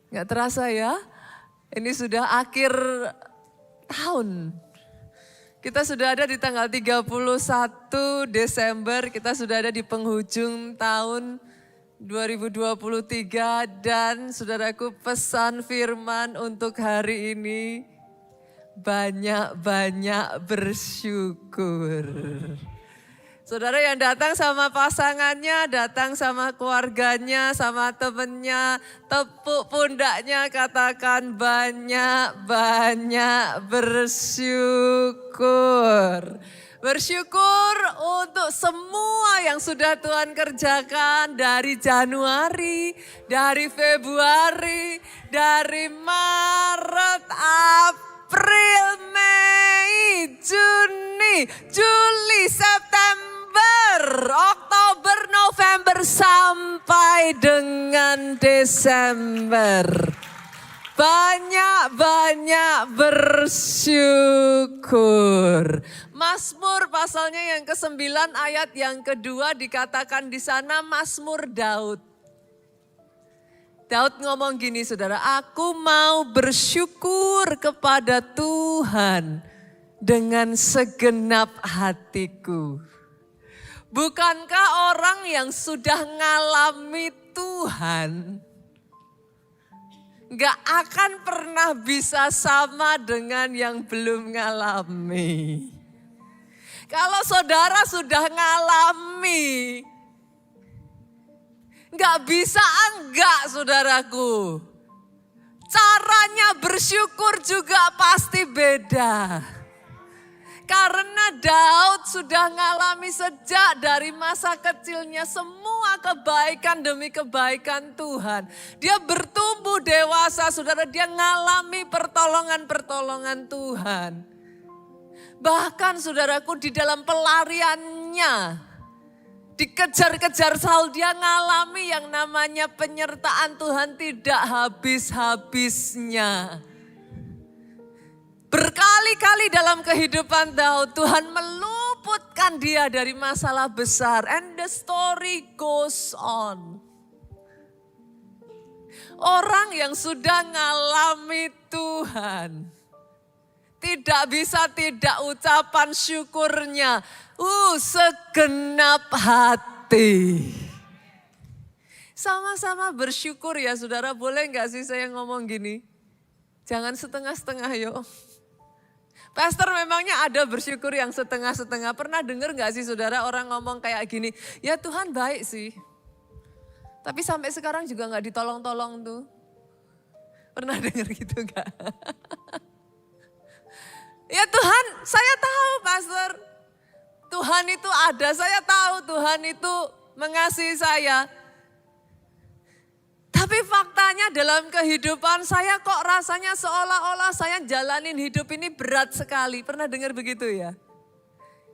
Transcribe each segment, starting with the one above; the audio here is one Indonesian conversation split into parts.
Nggak terasa ya, ini sudah akhir tahun. Kita sudah ada di tanggal 31 Desember, kita sudah ada di penghujung tahun 2023 dan saudaraku pesan firman untuk hari ini, banyak-banyak bersyukur. Saudara yang datang sama pasangannya, datang sama keluarganya, sama temennya, tepuk pundaknya, katakan banyak-banyak bersyukur. Bersyukur untuk semua yang sudah Tuhan kerjakan dari Januari, dari Februari, dari Maret, April, Mei, Juni, Juli, September, Oktober, November sampai dengan Desember. Banyak-banyak bersyukur. Mazmur pasalnya yang ke-9 ayat yang kedua dikatakan di sana Mazmur Daud. Daud ngomong gini saudara, aku mau bersyukur kepada Tuhan dengan segenap hatiku. Bukankah orang yang sudah ngalami Tuhan gak akan pernah bisa sama dengan yang belum ngalami. Kalau saudara sudah ngalami, gak bisa enggak saudaraku. Caranya bersyukur juga pasti beda. Karena Daud sudah ngalami sejak dari masa kecilnya semua kebaikan demi kebaikan Tuhan. Dia bertumbuh dewasa, saudara, dia ngalami pertolongan-pertolongan Tuhan. Bahkan saudaraku di dalam pelariannya, dikejar-kejar Saul, dia ngalami yang namanya penyertaan Tuhan tidak habis-habisnya. Berkali-kali dalam kehidupan Daud, Tuhan meluputkan dia dari masalah besar. And the story goes on. Orang yang sudah ngalami Tuhan, tidak bisa tidak ucapan syukurnya. Segenap hati. Sama-sama bersyukur ya saudara, boleh gak sih saya ngomong gini? Jangan setengah-setengah yuk. Pastor memangnya ada bersyukur yang setengah-setengah. Pernah dengar gak sih saudara orang ngomong kayak gini, ya Tuhan baik sih. Tapi sampai sekarang juga gak ditolong-tolong tuh. Pernah dengar gitu gak? Ya Tuhan, saya tahu Pastor. Tuhan itu ada, saya tahu Tuhan itu mengasihi saya. Tapi faktanya dalam kehidupan saya kok rasanya seolah-olah saya jalanin hidup ini berat sekali. Pernah dengar begitu ya?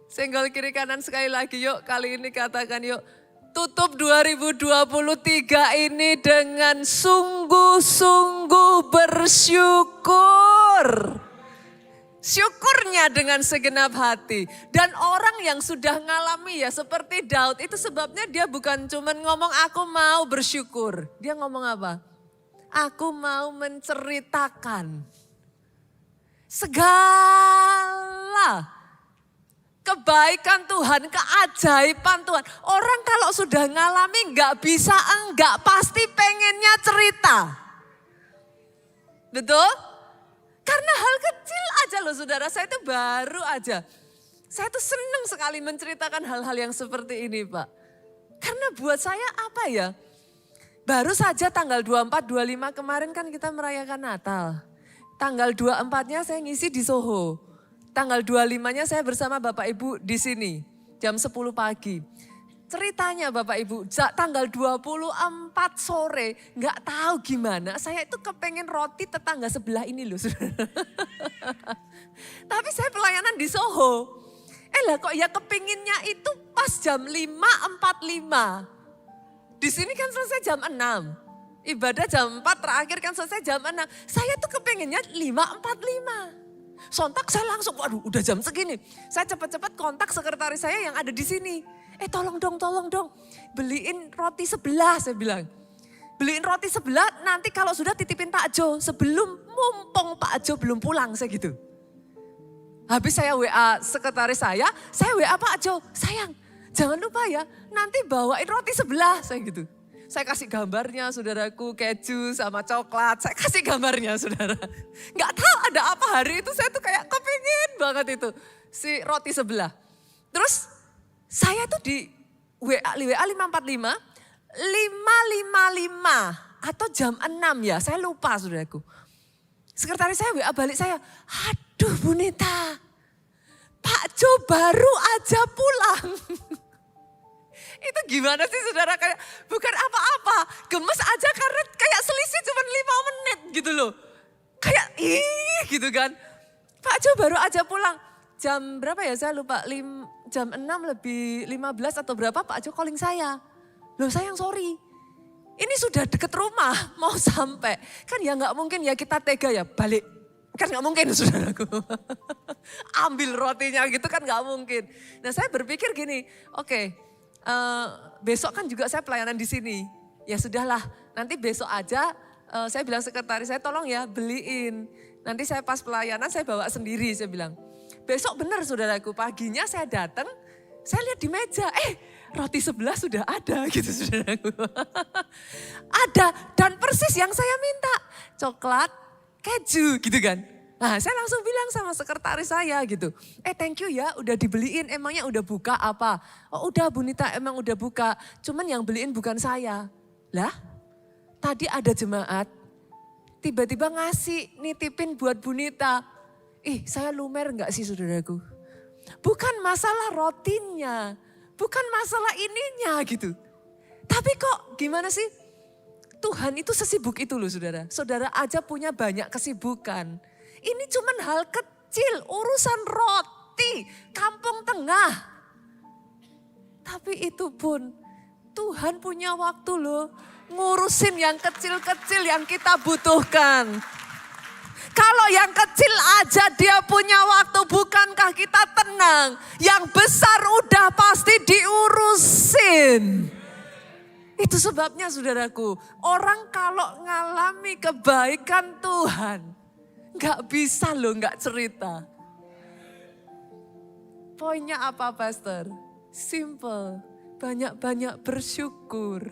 Senggol kiri kanan sekali lagi yuk, kali ini katakan yuk. Tutup 2023 ini dengan sungguh-sungguh bersyukur. Syukurnya dengan segenap hati. Dan orang yang sudah ngalami ya seperti Daud, itu sebabnya dia bukan cuma ngomong aku mau bersyukur. Dia ngomong apa? Aku mau menceritakan segala kebaikan Tuhan, keajaiban Tuhan. Orang kalau sudah ngalami gak bisa enggak, pasti pengennya cerita. Betul? Karena hal kecil aja loh saudara, saya itu baru aja. Saya tuh senang sekali menceritakan hal-hal yang seperti ini Pak. Karena buat saya apa ya, baru saja tanggal 24, 25 kemarin kan kita merayakan Natal. Tanggal 24-nya saya ngisi di Soho. Tanggal 25-nya saya bersama Bapak Ibu di sini, jam 10 pagi. Ceritanya Bapak Ibu, tanggal 24 sore, gak tahu gimana, saya itu kepengen roti tetangga sebelah ini loh. Tapi saya pelayanan di Soho. Lah kok ya kepinginnya itu pas jam 5.45. Di sini kan selesai jam 6. Ibadah jam 4 terakhir kan selesai jam 6. Saya tuh kepengennya 5.45. Sontak saya langsung, waduh udah jam segini. Saya cepat-cepat kontak sekretaris saya yang ada di sini. Tolong dong, beliin roti sebelah saya bilang. beliin roti sebelah, nanti kalau sudah titipin Pak Jo, sebelum mumpung Pak Jo belum pulang, saya gitu. Habis saya WA sekretaris saya WA Pak Jo, sayang jangan lupa ya, nanti bawain roti sebelah, saya gitu. Saya kasih gambarnya saudaraku, keju sama coklat, saya kasih gambarnya saudara. Gak tahu ada apa hari itu, saya tuh kayak kepingin banget itu, si roti sebelah. Terus saya tuh di WA 545, 555 atau jam 6 ya, saya lupa saudaraku. Sekretaris saya WA balik saya, aduh Bu Nita, Pak Jo baru aja pulang. Itu gimana sih saudara, kayak bukan apa-apa, gemes aja karena kayak selisih cuma 5 menit gitu loh. Kayak gitu kan. Pak Jo baru aja pulang, jam berapa ya saya lupa, jam 6 lebih 15 atau berapa Pak Jo calling saya. Loh sayang sorry, ini sudah deket rumah mau sampai. Kan ya gak mungkin ya kita tega ya balik. Kan gak mungkin saudaraku. Ambil rotinya gitu kan gak mungkin. Nah saya berpikir gini, oke, besok kan juga saya pelayanan di sini. Ya sudahlah, nanti besok aja saya bilang sekretaris saya tolong ya beliin. Nanti saya pas pelayanan saya bawa sendiri, saya bilang. Besok benar saudaraku, paginya saya datang, saya lihat di meja, roti sebelah sudah ada gitu saudaraku. Ada dan persis yang saya minta, coklat, keju gitu kan. Nah saya langsung bilang sama sekretaris saya gitu, thank you ya udah dibeliin, emangnya udah buka apa? Oh udah Bu Nita emang udah buka, cuman yang beliin bukan saya. Lah tadi ada jemaat, tiba-tiba ngasih nitipin buat Bu Nita. Saya lumer enggak sih saudaraku? Bukan masalah rotinya, bukan masalah ininya gitu. Tapi kok gimana sih? Tuhan itu sesibuk itu loh saudara. Saudara aja punya banyak kesibukan. Ini cuman hal kecil, urusan roti, kampung tengah. Tapi itu pun Tuhan punya waktu loh. Ngurusin yang kecil-kecil yang kita butuhkan. Kalau yang kecil aja dia punya waktu, bukankah kita tenang? Yang besar udah pasti diurusin. Itu sebabnya saudaraku, orang kalau ngalami kebaikan Tuhan, gak bisa loh gak cerita. Poinnya apa pastor? Simple, banyak-banyak bersyukur.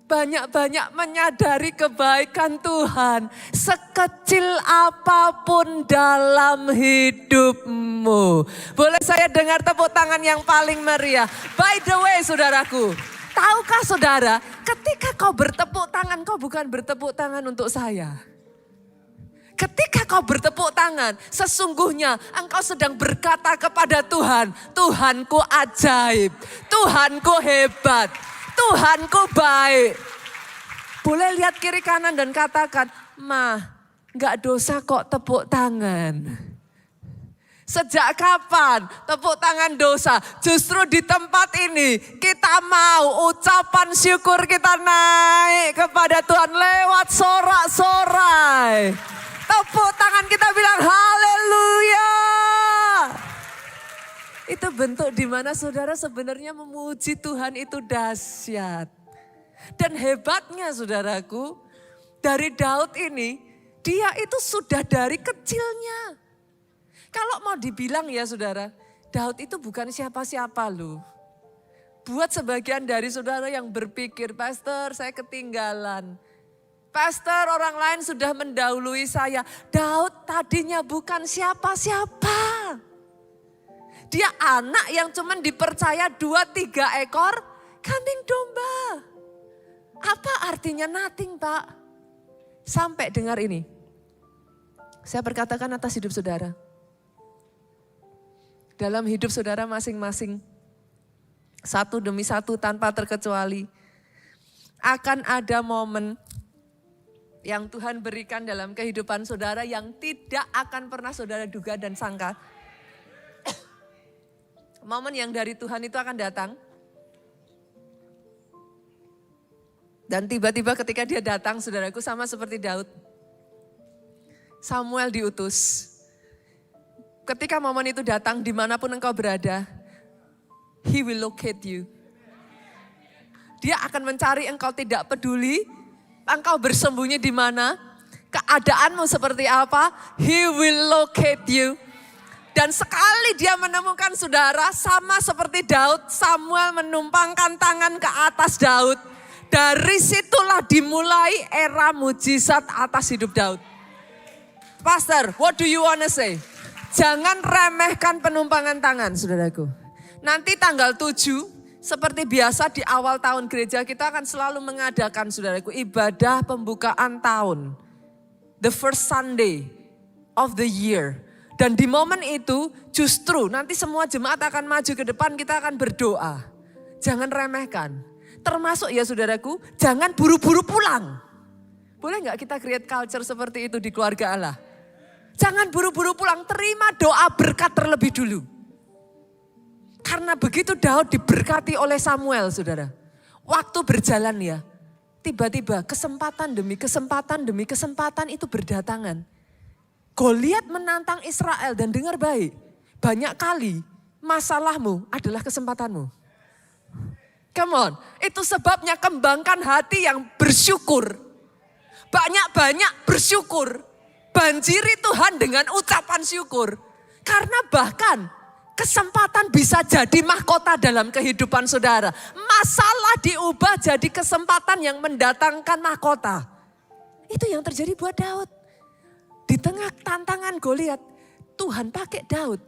Banyak-banyak menyadari kebaikan Tuhan. Sekecil apapun dalam hidupmu. Boleh saya dengar tepuk tangan yang paling meriah. By the way saudaraku, tahukah saudara ketika kau bertepuk tangan, kau bukan bertepuk tangan untuk saya. Ketika kau bertepuk tangan, sesungguhnya engkau sedang berkata kepada Tuhan, Tuhanku ajaib, Tuhanku hebat. Tuhanku baik. Boleh lihat kiri kanan dan katakan, "Ma, gak dosa kok tepuk tangan." Sejak kapan tepuk tangan dosa? Justru di tempat ini kita mau ucapan syukur kita naik kepada Tuhan lewat sorak-sorai. Tepuk tangan kita bilang haleluya. Itu bentuk di mana saudara sebenarnya memuji Tuhan itu dahsyat. Dan hebatnya saudaraku, dari Daud ini, dia itu sudah dari kecilnya. Kalau mau dibilang ya saudara, Daud itu bukan siapa-siapa loh. Buat sebagian dari saudara yang berpikir, pastor saya ketinggalan. Pastor orang lain sudah mendahului saya. Daud tadinya bukan siapa-siapa. Dia anak yang cuman dipercaya 2-3 ekor kambing domba. Apa artinya nothing Pak? Sampai dengar ini. Saya berkatakan atas hidup saudara. Dalam hidup saudara masing-masing. Satu demi satu tanpa terkecuali. Akan ada momen yang Tuhan berikan dalam kehidupan saudara yang tidak akan pernah saudara duga dan sangka. Momen yang dari Tuhan itu akan datang. Dan tiba-tiba ketika dia datang, saudaraku, sama seperti Daud. Samuel diutus. Ketika momen itu datang, dimanapun engkau berada, He will locate you. Dia akan mencari engkau tidak peduli engkau bersembunyi di mana, keadaanmu seperti apa, He will locate you. Dan sekali dia menemukan saudara, sama seperti Daud, Samuel menumpangkan tangan ke atas Daud. Dari situlah dimulai era mujizat atas hidup Daud. Pastor, what do you wanna say? Jangan remehkan penumpangan tangan, saudaraku. Nanti tanggal 7, seperti biasa di awal tahun gereja kita akan selalu mengadakan, saudaraku, ibadah pembukaan tahun. The first Sunday of the year. Dan di momen itu justru nanti semua jemaat akan maju ke depan, kita akan berdoa. Jangan remehkan. Termasuk ya saudaraku, jangan buru-buru pulang. Boleh gak kita create culture seperti itu di keluarga Allah? Jangan buru-buru pulang, terima doa berkat terlebih dulu. Karena begitu Daud diberkati oleh Samuel, saudara. Waktu berjalan ya, tiba-tiba kesempatan demi kesempatan demi kesempatan itu berdatangan. Goliat menantang Israel dan dengar baik, banyak kali masalahmu adalah kesempatanmu. Come on, itu sebabnya kembangkan hati yang bersyukur. Banyak-banyak bersyukur. Banjiri Tuhan dengan ucapan syukur. Karena bahkan kesempatan bisa jadi mahkota dalam kehidupan saudara. Masalah diubah jadi kesempatan yang mendatangkan mahkota. Itu yang terjadi buat Daud. Di tengah tantangan Goliat, Tuhan pakai Daud.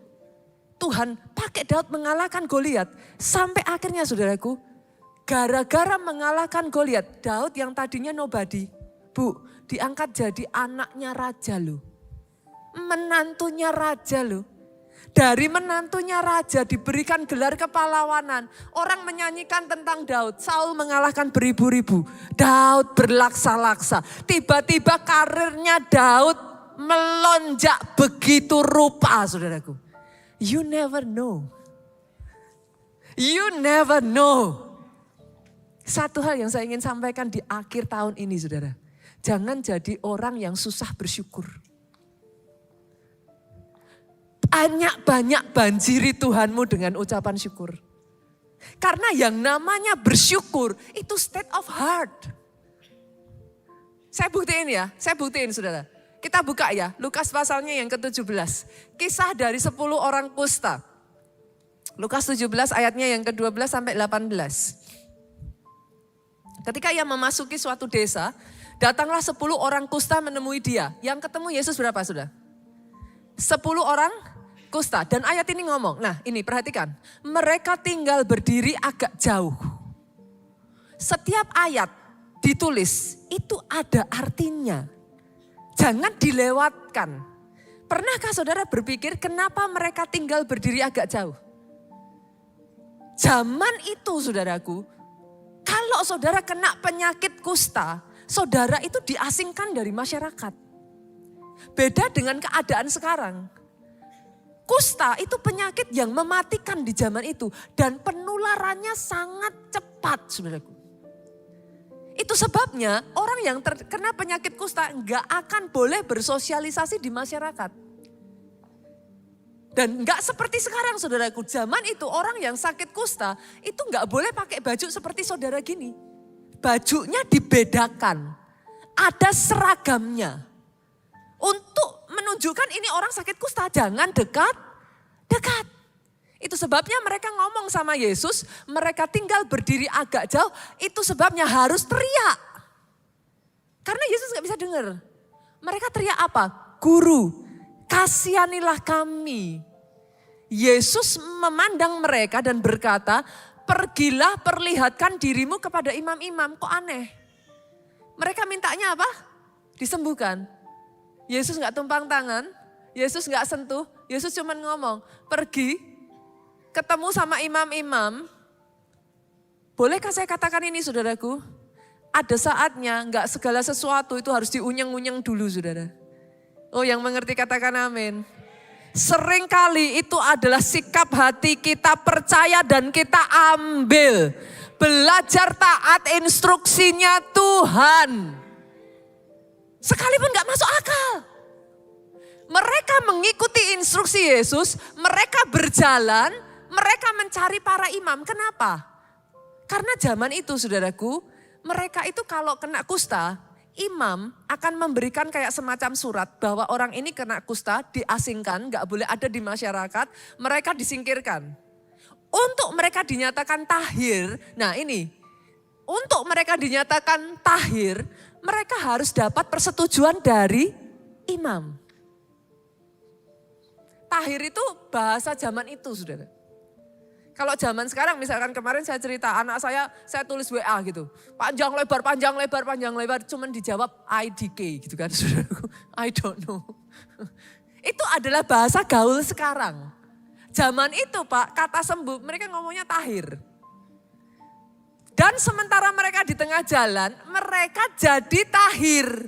Tuhan pakai Daud mengalahkan Goliat. Sampai akhirnya saudaraku, gara-gara mengalahkan Goliat, Daud yang tadinya nobody, diangkat jadi anaknya raja loh. Menantunya raja loh. Dari menantunya raja diberikan gelar kepahlawanan. Orang menyanyikan tentang Daud. Saul mengalahkan beribu-ribu. Daud berlaksa-laksa. Tiba-tiba karirnya Daud melonjak begitu rupa, saudaraku. You never know. You never know. Satu hal yang saya ingin sampaikan di akhir tahun ini, saudara. Jangan jadi orang yang susah bersyukur. Banyak-banyak banjiri Tuhanmu dengan ucapan syukur. Karena yang namanya bersyukur itu state of heart. Saya buktiin saudara. Kita buka ya, Lukas pasalnya yang ke-17. Kisah dari 10 orang kusta. Lukas 17 ayatnya yang ke-12 sampai 18. Ketika ia memasuki suatu desa, datanglah 10 orang kusta menemui dia. Yang ketemu Yesus berapa sudah? 10 orang kusta. Dan ayat ini ngomong, nah ini perhatikan. Mereka tinggal berdiri agak jauh. Setiap ayat ditulis itu ada artinya. Jangan dilewatkan. Pernahkah saudara berpikir kenapa mereka tinggal berdiri agak jauh? Zaman itu saudaraku, kalau saudara kena penyakit kusta, saudara itu diasingkan dari masyarakat. Beda dengan keadaan sekarang. Kusta itu penyakit yang mematikan di zaman itu. Dan penularannya sangat cepat, saudaraku. Itu sebabnya orang yang terkena penyakit kusta nggak akan boleh bersosialisasi di masyarakat. Dan nggak seperti sekarang, saudaraku. Zaman itu orang yang sakit kusta itu nggak boleh pakai baju seperti saudara gini. Bajunya dibedakan. Ada seragamnya. Untuk menunjukkan ini orang sakit kusta, jangan dekat. Itu sebabnya mereka ngomong sama Yesus, mereka tinggal berdiri agak jauh, itu sebabnya harus teriak. Karena Yesus gak bisa dengar. Mereka teriak apa? Guru, kasihanilah kami. Yesus memandang mereka dan berkata, pergilah perlihatkan dirimu kepada imam-imam. Kok aneh? Mereka mintanya apa? Disembuhkan. Yesus gak tumpang tangan, Yesus gak sentuh, Yesus cuma ngomong, pergi ketemu sama imam-imam. Bolehkah saya katakan ini saudaraku? Ada saatnya gak segala sesuatu itu harus diunyeng-unyeng dulu saudara. Oh yang mengerti katakan amin. Seringkali itu adalah sikap hati kita percaya dan kita ambil. Belajar taat instruksinya Tuhan. Sekalipun gak masuk akal. Mereka mengikuti instruksi Yesus, mereka berjalan, mereka mencari para imam. Kenapa? Karena zaman itu saudaraku, Mereka itu kalau kena kusta, imam akan memberikan kayak semacam surat bahwa orang ini kena kusta, diasingkan, gak boleh ada di masyarakat, mereka disingkirkan. Untuk mereka dinyatakan tahir, nah ini, untuk mereka dinyatakan tahir, mereka harus dapat persetujuan dari imam. Tahir itu bahasa zaman itu, saudara. Kalau zaman sekarang, misalkan kemarin saya cerita, anak saya tulis WA gitu. Panjang lebar, cuman dijawab IDK gitu kan, saudaraku. I don't know. Itu adalah bahasa gaul sekarang. Zaman itu Pak, kata sembuh, mereka ngomongnya tahir. Dan sementara mereka di tengah jalan, mereka jadi tahir.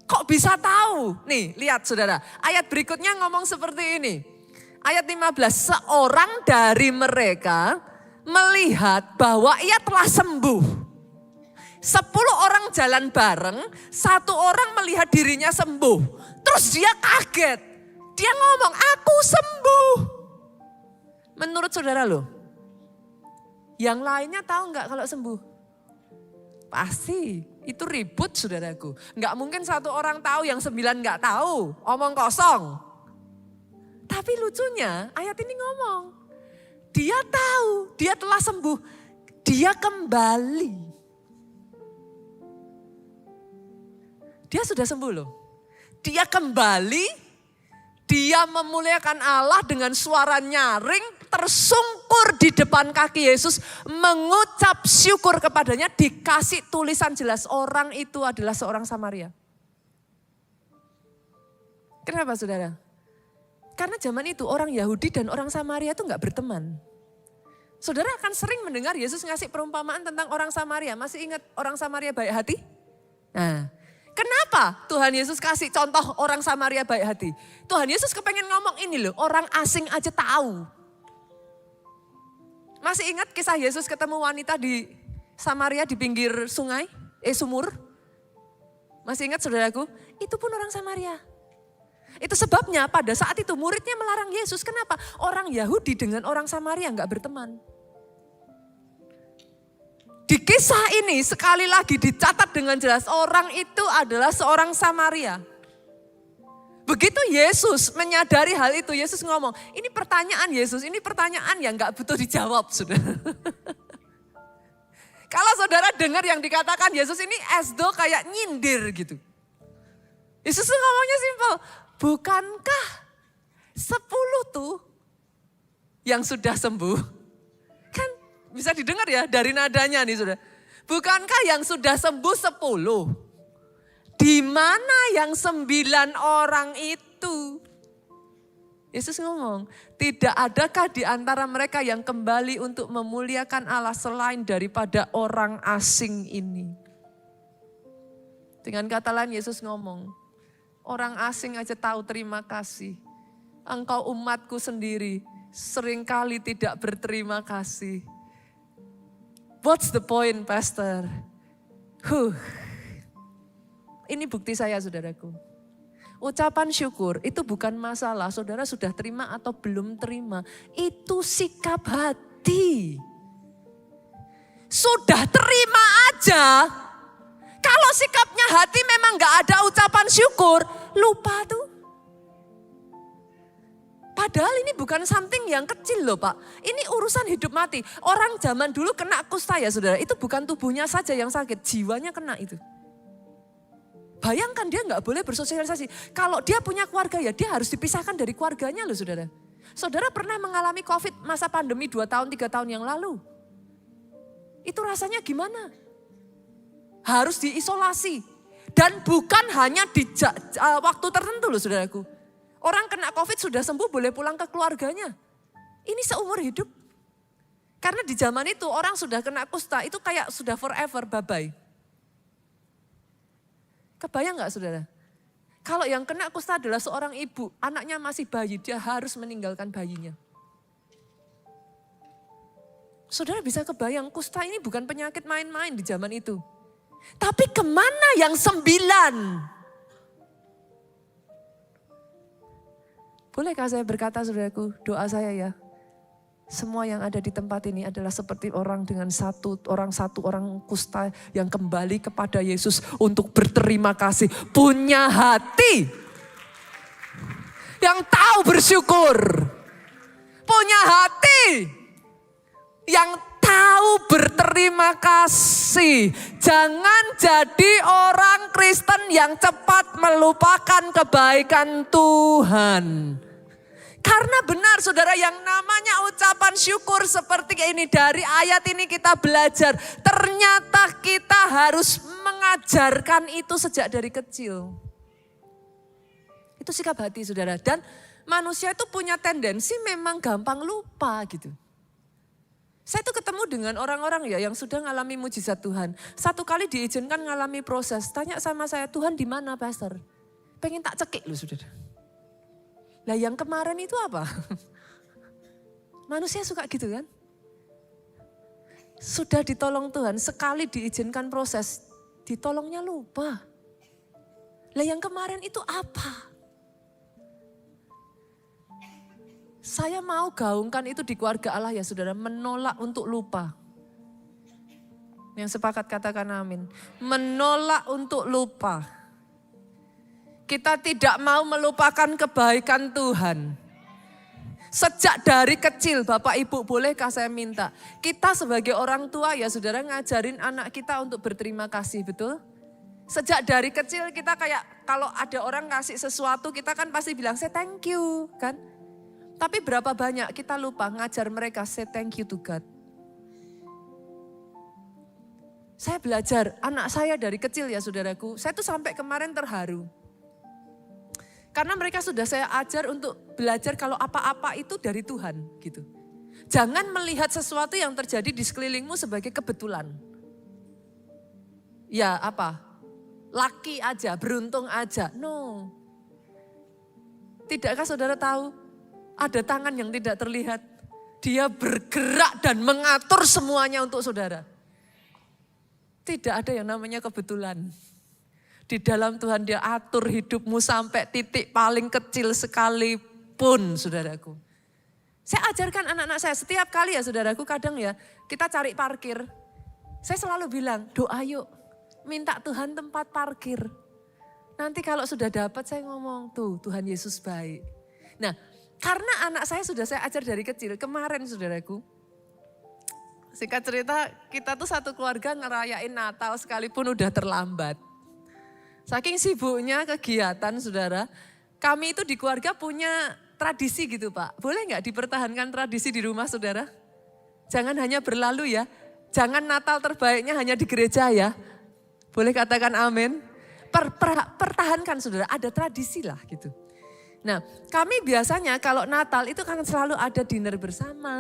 Kok bisa tahu? Nih, lihat saudara, ayat berikutnya ngomong seperti ini. Ayat 15, seorang dari mereka melihat bahwa ia telah sembuh. 10 orang jalan bareng, 1 orang melihat dirinya sembuh. Terus dia kaget, dia ngomong, aku sembuh. Menurut saudara loh, yang lainnya tahu nggak kalau sembuh? Pasti, itu ribut saudaraku. Nggak mungkin 1 orang tahu, yang 9 nggak tahu, omong kosong. Tapi lucunya ayat ini ngomong, dia tahu, dia telah sembuh, dia kembali. Dia sudah sembuh loh. Dia kembali, dia memuliakan Allah dengan suara nyaring, tersungkur di depan kaki Yesus, mengucap syukur kepadanya, dikasih tulisan jelas orang itu adalah seorang Samaria. Kenapa saudara? Karena zaman itu orang Yahudi dan orang Samaria itu gak berteman. Saudara akan sering mendengar Yesus ngasih perumpamaan tentang orang Samaria. Masih ingat orang Samaria baik hati? Nah, kenapa Tuhan Yesus kasih contoh orang Samaria baik hati? Tuhan Yesus kepengen ngomong ini loh, orang asing aja tahu. Masih ingat kisah Yesus ketemu wanita di Samaria di pinggir sungai, sumur? Masih ingat saudaraku? Itu pun orang Samaria. Itu sebabnya pada saat itu muridnya melarang Yesus. Kenapa? Orang Yahudi dengan orang Samaria nggak berteman. Di kisah ini sekali lagi dicatat dengan jelas orang itu adalah seorang Samaria. Begitu Yesus menyadari hal itu, Yesus ngomong, ini pertanyaan Yesus, ini pertanyaan yang nggak butuh dijawab, saudara. Kalau saudara dengar yang dikatakan Yesus ini esdo kayak nyindir gitu. Yesus ngomongnya simpel. Bukankah 10 tuh yang sudah sembuh? Kan bisa didengar ya dari nadanya nih saudara. Bukankah yang sudah sembuh 10? Di mana yang 9 orang itu? Yesus ngomong, tidak adakah di antara mereka yang kembali untuk memuliakan Allah selain daripada orang asing ini? Dengan kata lain Yesus ngomong, orang asing aja tahu terima kasih. Engkau umatku sendiri seringkali tidak berterima kasih. What's the point, Pastor? Ini bukti saya, saudaraku. Ucapan syukur itu bukan masalah saudara sudah terima atau belum terima. Itu sikap hati. Sudah terima aja. Kalau sikapnya hati memang gak ada ucapan syukur, lupa tuh. Padahal ini bukan something yang kecil loh Pak. Ini urusan hidup mati. Orang zaman dulu kena kusta ya saudara, itu bukan tubuhnya saja yang sakit, jiwanya kena itu. Bayangkan dia gak boleh bersosialisasi. Kalau dia punya keluarga ya dia harus dipisahkan dari keluarganya loh saudara. Saudara pernah mengalami COVID masa pandemi 2 tahun, 3 tahun yang lalu. Itu rasanya gimana? Harus diisolasi. Dan bukan hanya di waktu tertentu loh saudaraku. Orang kena COVID sudah sembuh boleh pulang ke keluarganya. Ini seumur hidup. Karena di zaman itu orang sudah kena kusta itu kayak sudah forever bye-bye. Kebayang gak saudara? Kalau yang kena kusta adalah seorang ibu, anaknya masih bayi, dia harus meninggalkan bayinya. Saudara bisa kebayang kusta ini bukan penyakit main-main di zaman itu. Tapi kemana yang 9? Bolehkah saya berkata saudaraku, doa saya ya. Semua yang ada di tempat ini adalah seperti orang dengan satu orang kusta yang kembali kepada Yesus untuk berterima kasih. Punya hati yang tahu bersyukur. Punya hati yang tahu berterima kasih. Jangan jadi orang Kristen yang cepat melupakan kebaikan Tuhan. Karena benar saudara, yang namanya ucapan syukur seperti ini, dari ayat ini kita belajar. Ternyata kita harus mengajarkan itu sejak dari kecil. Itu sikap hati saudara. Dan manusia itu punya tendensi memang gampang lupa gitu. Saya tuh ketemu dengan orang-orang ya yang sudah ngalami mujizat Tuhan. Satu kali diizinkan ngalami proses. Tanya sama saya, Tuhan di mana pastor? Pengen tak cekik loh saudara. Lah yang kemarin itu apa? Manusia suka gitu kan? Sudah ditolong Tuhan, sekali diizinkan proses, ditolongnya lupa. Lah yang kemarin itu apa? Saya mau gaungkan itu di keluarga Allah ya saudara, menolak untuk lupa. Yang sepakat katakan amin. Menolak untuk lupa. Kita tidak mau melupakan kebaikan Tuhan. Sejak dari kecil, Bapak Ibu bolehkah saya minta, kita sebagai orang tua ya saudara ngajarin anak kita untuk berterima kasih, betul? Sejak dari kecil kita kayak kalau ada orang kasih sesuatu kita kan pasti bilang say thank you kan. Tapi berapa banyak kita lupa ngajar mereka say thank you to God. Saya belajar, anak saya dari kecil ya saudaraku, saya tuh sampai kemarin terharu. Karena mereka sudah saya ajar untuk belajar kalau apa-apa itu dari Tuhan gitu. Jangan melihat sesuatu yang terjadi di sekelilingmu sebagai kebetulan. Ya apa? Lucky aja, beruntung aja. No. Tidakkah saudara tahu? Ada tangan yang tidak terlihat. Dia bergerak dan mengatur semuanya untuk saudara. Tidak ada yang namanya kebetulan. Di dalam Tuhan dia atur hidupmu sampai titik paling kecil sekalipun saudaraku. Saya ajarkan anak-anak saya setiap kali ya saudaraku, kadang ya kita cari parkir. Saya selalu bilang doa yuk minta Tuhan tempat parkir. Nanti kalau sudah dapat saya ngomong tuh Tuhan Yesus baik. Nah karena anak saya sudah saya ajar dari kecil, kemarin saudaraku. Singkat cerita kita tuh satu keluarga ngerayain Natal sekalipun udah terlambat. Saking sibuknya kegiatan saudara, kami itu di keluarga punya tradisi gitu Pak. Boleh nggak dipertahankan tradisi di rumah saudara? Jangan hanya berlalu ya, jangan Natal terbaiknya hanya di gereja ya. Boleh katakan amin? Pertahankan saudara, ada tradisi lah gitu. Nah kami biasanya kalau Natal itu kan selalu ada dinner bersama,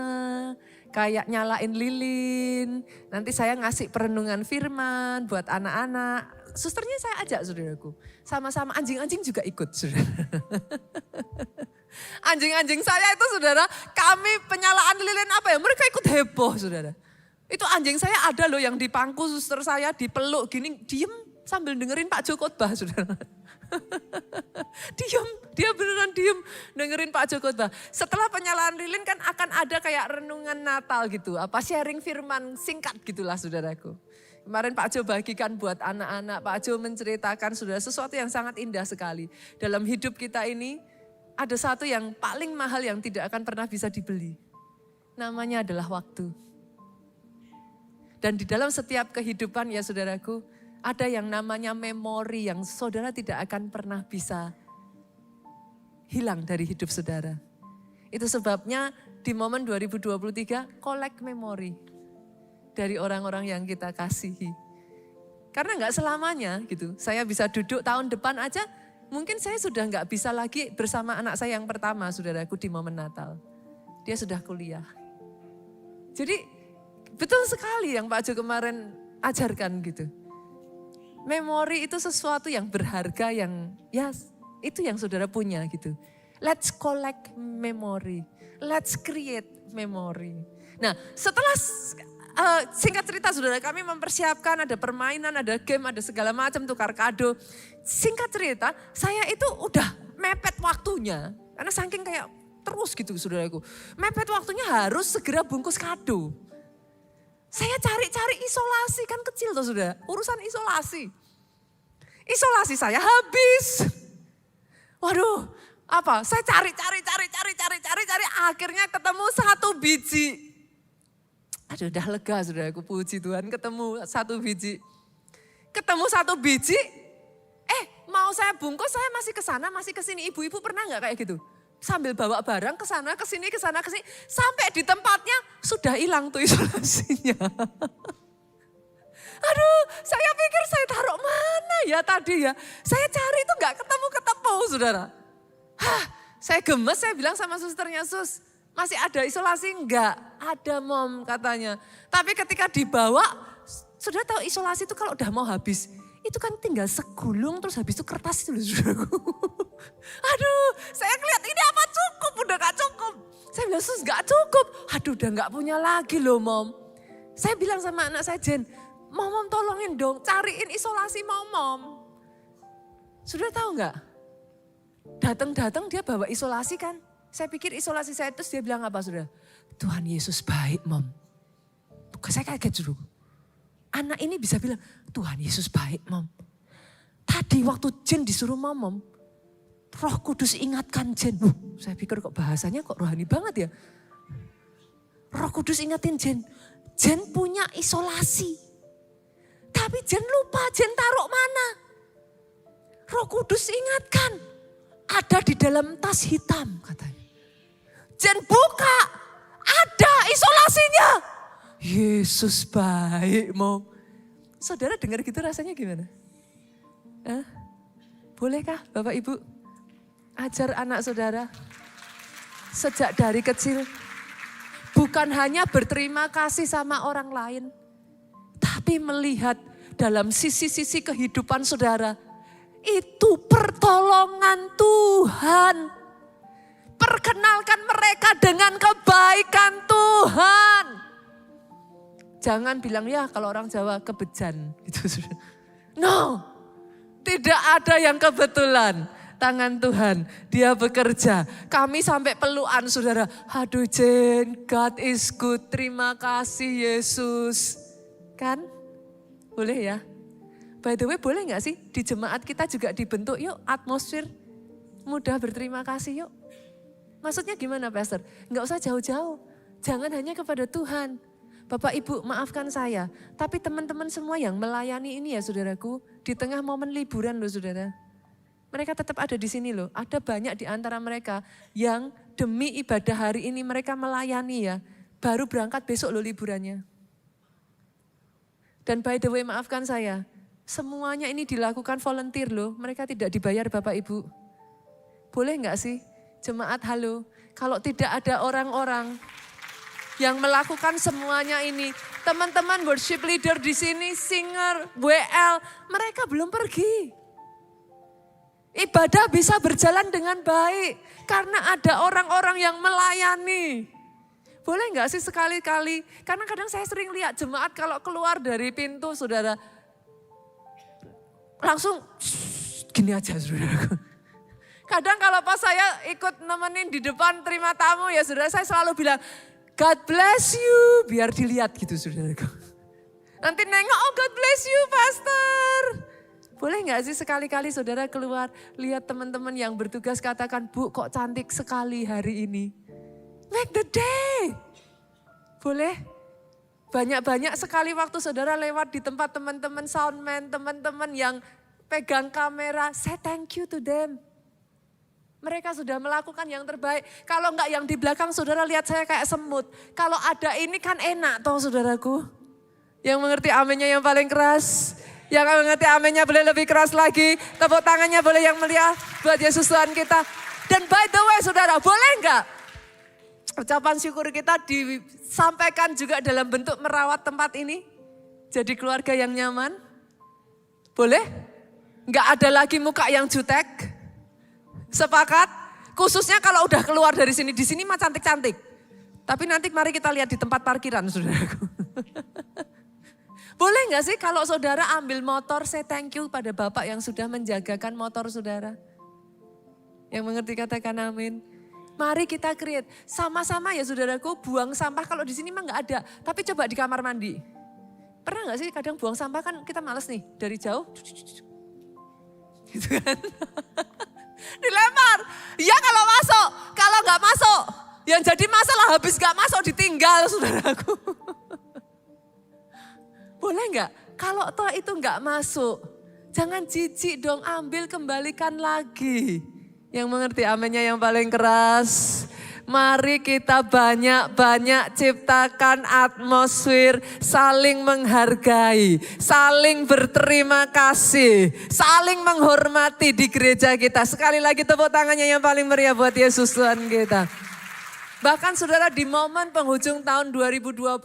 kayak nyalain lilin, nanti saya ngasih perenungan firman buat anak-anak. Susternya saya ajak saudaraku, sama-sama anjing-anjing juga ikut saudara. Anjing-anjing saya itu saudara, kami penyalaan lilin apa ya, mereka ikut heboh saudara. Itu anjing saya ada loh yang di pangku suster saya dipeluk gini, diem sambil dengerin Pak Joko khotbah saudara. Diem, dia beneran diem dengerin Pak Joko khotbah. Setelah penyalaan lilin kan akan ada kayak renungan Natal gitu, apa sharing firman singkat gitulah saudaraku. Kemarin Pak Jo bagikan buat anak-anak, Pak Jo menceritakan saudara sesuatu yang sangat indah sekali. Dalam hidup kita ini ada satu yang paling mahal yang tidak akan pernah bisa dibeli. Namanya adalah waktu. Dan di dalam setiap kehidupan ya saudaraku, ada yang namanya memori yang saudara tidak akan pernah bisa hilang dari hidup saudara. Itu sebabnya di momen 2023 collect memori dari orang-orang yang kita kasihi. Karena enggak selamanya gitu. Saya bisa duduk tahun depan aja, mungkin saya sudah enggak bisa lagi bersama anak saya yang pertama, saudaraku, di momen Natal. Dia sudah kuliah. Jadi betul sekali yang Pak Jo kemarin ajarkan gitu. Memori itu sesuatu yang berharga yang ya itu yang saudara punya gitu. Let's collect memory. Let's create memory. Nah setelah singkat cerita saudara, kami mempersiapkan ada permainan, ada game, ada segala macam, tukar kado. Singkat cerita, saya itu udah mepet waktunya. Karena saking kayak terus gitu saudaraku. Mepet waktunya harus segera bungkus kado. Saya cari-cari isolasi, kan kecil tuh sudah, urusan isolasi. Isolasi saya habis. Waduh, apa? Saya cari, akhirnya ketemu 1 biji. Aduh, udah lega saudaraku, puji Tuhan ketemu 1 biji. Ketemu 1 biji, mau saya bungkus, saya masih ke sana, masih ke sini. Ibu-ibu pernah nggak kayak gitu? Sambil bawa barang ke sana, ke sini, sampai di tempatnya sudah hilang tuh isolasinya. Aduh, saya pikir saya taruh mana ya tadi ya. Saya cari itu nggak ketemu, saudara. Saya gemes, saya bilang sama susternya, Sus, masih ada isolasi enggak? Ada, Mom, katanya. Tapi ketika dibawa, sudah tahu isolasi itu kalau udah mau habis, itu kan tinggal segulung terus habis itu kertas itu loh, saudaraku. Aduh, saya ngeliat ini apa cukup, udah gak cukup. Saya bilang, Sus, gak cukup. Aduh, udah gak punya lagi loh, Mom. Saya bilang sama anak saya, Jen, Mom tolongin dong, cariin isolasi Mom. Sudah tahu gak? Datang dia bawa isolasi kan. Saya pikir isolasi saya terus dia bilang apa, saudara? Tuhan Yesus baik, Mom. Saya kaget dulu. Anak ini bisa bilang, Tuhan Yesus baik, Mom. Tadi waktu Jen disuruh Mom, Roh Kudus ingatkan Jen. Saya pikir kok bahasanya kok rohani banget ya. Roh Kudus ingatin Jen. Jen punya isolasi. Tapi Jen lupa Jen taruh mana. Roh Kudus ingatkan. Ada di dalam tas hitam katanya. Jen buka. Ada isolasinya. Yesus baik, Mom. Saudara dengar gitu rasanya gimana? Bolehkah Bapak Ibu ajar anak saudara sejak dari kecil? Bukan hanya berterima kasih sama orang lain, tapi melihat dalam sisi-sisi kehidupan saudara, itu pertolongan Tuhan. Perkenalkan mereka dengan kebaikan Tuhan. Jangan bilang ya kalau orang Jawa kebejan. Gitu. No, tidak ada yang kebetulan. Tangan Tuhan, dia bekerja. Kami sampai pelukan saudara. Aduh Jen, God is good. Terima kasih Yesus. Kan? Boleh ya? By the way boleh gak sih di jemaat kita juga dibentuk yuk atmosfer mudah berterima kasih yuk. Maksudnya gimana Pastor? Gak usah jauh-jauh. Jangan hanya kepada Tuhan. Bapak Ibu maafkan saya, tapi teman-teman semua yang melayani ini ya saudaraku, di tengah momen liburan loh saudara. Mereka tetap ada di sini loh, ada banyak di antara mereka yang demi ibadah hari ini mereka melayani ya. Baru berangkat besok loh liburannya. Dan by the way maafkan saya, semuanya ini dilakukan volunteer loh, mereka tidak dibayar Bapak Ibu. Boleh gak sih jemaat halo, kalau tidak ada orang-orang yang melakukan semuanya ini. Teman-teman worship leader di sini, singer, WL, mereka belum pergi. Ibadah bisa berjalan dengan baik karena ada orang-orang yang melayani. Boleh nggak sih sekali-kali? Karena kadang saya sering lihat jemaat kalau keluar dari pintu saudara, langsung gini aja saudara. Kadang kalau pas saya ikut nemenin di depan terima tamu ya saudara, saya selalu bilang, God bless you, biar dilihat gitu saudaraku. Nanti nengok, oh God bless you pastor. Boleh gak sih sekali-kali saudara keluar, lihat teman-teman yang bertugas katakan, Bu kok cantik sekali hari ini. Make the day. Boleh? Banyak-banyak sekali waktu saudara lewat di tempat teman-teman soundman, teman-teman yang pegang kamera, say thank you to them. Mereka sudah melakukan yang terbaik. Kalau enggak yang di belakang saudara lihat saya kayak semut. Kalau ada ini kan enak toh saudaraku. Yang mengerti amennya yang paling keras. Yang mengerti amennya boleh lebih keras lagi. Tepuk tangannya boleh yang mulia buat Yesus Tuhan kita. Dan by the way saudara, boleh enggak ucapan syukur kita disampaikan juga dalam bentuk merawat tempat ini? Jadi keluarga yang nyaman? Boleh? Enggak ada lagi muka yang jutek? Sepakat? Khususnya kalau udah keluar dari sini, di sini mah cantik-cantik. Tapi nanti mari kita lihat di tempat parkiran saudaraku. Boleh gak sih kalau saudara ambil motor, say thank you pada Bapak yang sudah menjagakan motor saudara. Yang mengerti katakan amin. Mari kita create. Sama-sama ya saudaraku, buang sampah kalau di sini mah nggak ada. Tapi coba di kamar mandi. Pernah nggak sih kadang buang sampah kan kita males nih dari jauh. Gitu kan. Dilempar. Ya kalau masuk, kalau nggak masuk. Yang jadi masalah habis nggak masuk ditinggal saudaraku. Boleh nggak? Kalau toh itu nggak masuk, jangan jijik dong, ambil kembalikan lagi. Yang mengerti amennya yang paling keras. Mari kita banyak-banyak ciptakan atmosfer saling menghargai, saling berterima kasih, saling menghormati di gereja kita. Sekali lagi tepuk tangannya yang paling meriah buat Yesus Tuhan kita. Bahkan saudara di momen penghujung tahun 2024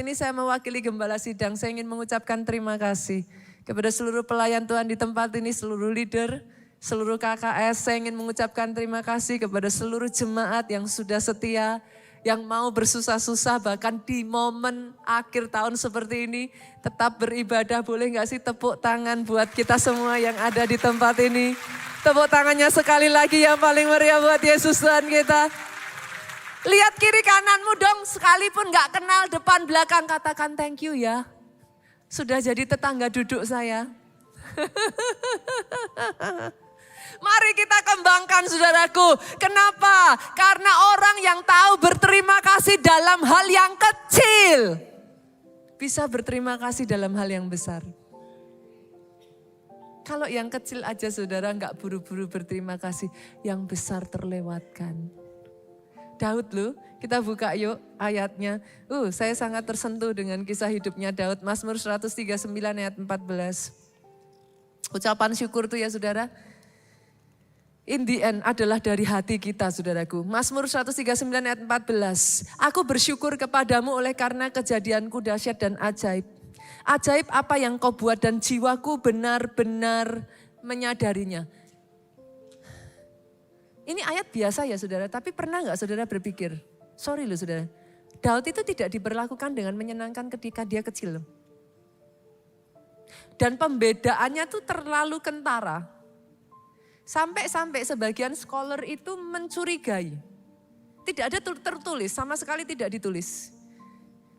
ini saya mewakili Gembala Sidang. Saya ingin mengucapkan terima kasih kepada seluruh pelayan Tuhan di tempat ini, seluruh leader, seluruh KKS. Saya ingin mengucapkan terima kasih kepada seluruh jemaat yang sudah setia, yang mau bersusah-susah bahkan di momen akhir tahun seperti ini. Tetap beribadah, boleh gak sih tepuk tangan buat kita semua yang ada di tempat ini. Tepuk tangannya sekali lagi yang paling meriah buat Yesus Tuhan kita. Lihat kiri kananmu dong, sekalipun gak kenal depan belakang, katakan thank you ya. Sudah jadi tetangga duduk saya. Mari kita kembangkan saudaraku. Kenapa? Karena orang yang tahu berterima kasih dalam hal yang kecil, bisa berterima kasih dalam hal yang besar. Kalau yang kecil aja saudara gak buru-buru berterima kasih, yang besar terlewatkan. Daud loh, kita buka yuk ayatnya. Saya sangat tersentuh dengan kisah hidupnya Daud. Mazmur 139 ayat 14. Ucapan syukur tuh ya saudara. In the end adalah dari hati kita saudaraku. Mazmur 139 ayat 14. Aku bersyukur kepadamu oleh karena kejadianku dahsyat dan ajaib. Ajaib apa yang kau buat dan jiwaku benar-benar menyadarinya. Ini ayat biasa ya saudara, tapi pernah gak saudara berpikir, sorry loh saudara, Daud itu tidak diperlakukan dengan menyenangkan ketika dia kecil loh. Dan pembedaannya tuh terlalu kentara. Sampai-sampai sebagian scholar itu mencurigai. Tidak ada tertulis, sama sekali tidak ditulis.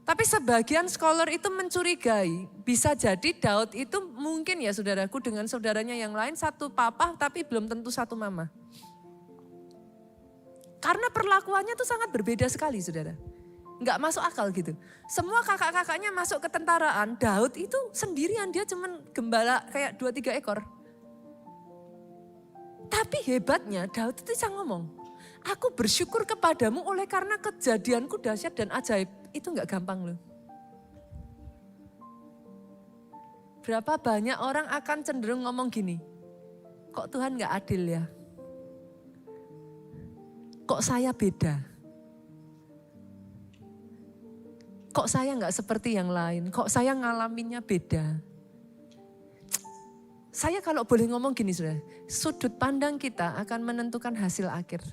Tapi sebagian scholar itu mencurigai, bisa jadi Daud itu mungkin ya saudaraku dengan saudaranya yang lain satu papa tapi belum tentu satu mama. Karena perlakuannya tuh sangat berbeda sekali saudara. Nggak masuk akal gitu. Semua kakak-kakaknya masuk ke tentaraan. Daud itu sendirian, dia cuman gembala kayak 2-3 ekor. Tapi hebatnya Daud itu bisa ngomong. Aku bersyukur kepadamu oleh karena kejadianku dahsyat dan ajaib. Itu nggak gampang loh. Berapa banyak orang akan cenderung ngomong gini. Kok Tuhan nggak adil ya? Kok saya beda? Kok saya nggak seperti yang lain? Kok saya ngalaminnya beda? Saya kalau boleh ngomong gini saudara, sudut pandang kita akan menentukan hasil akhir.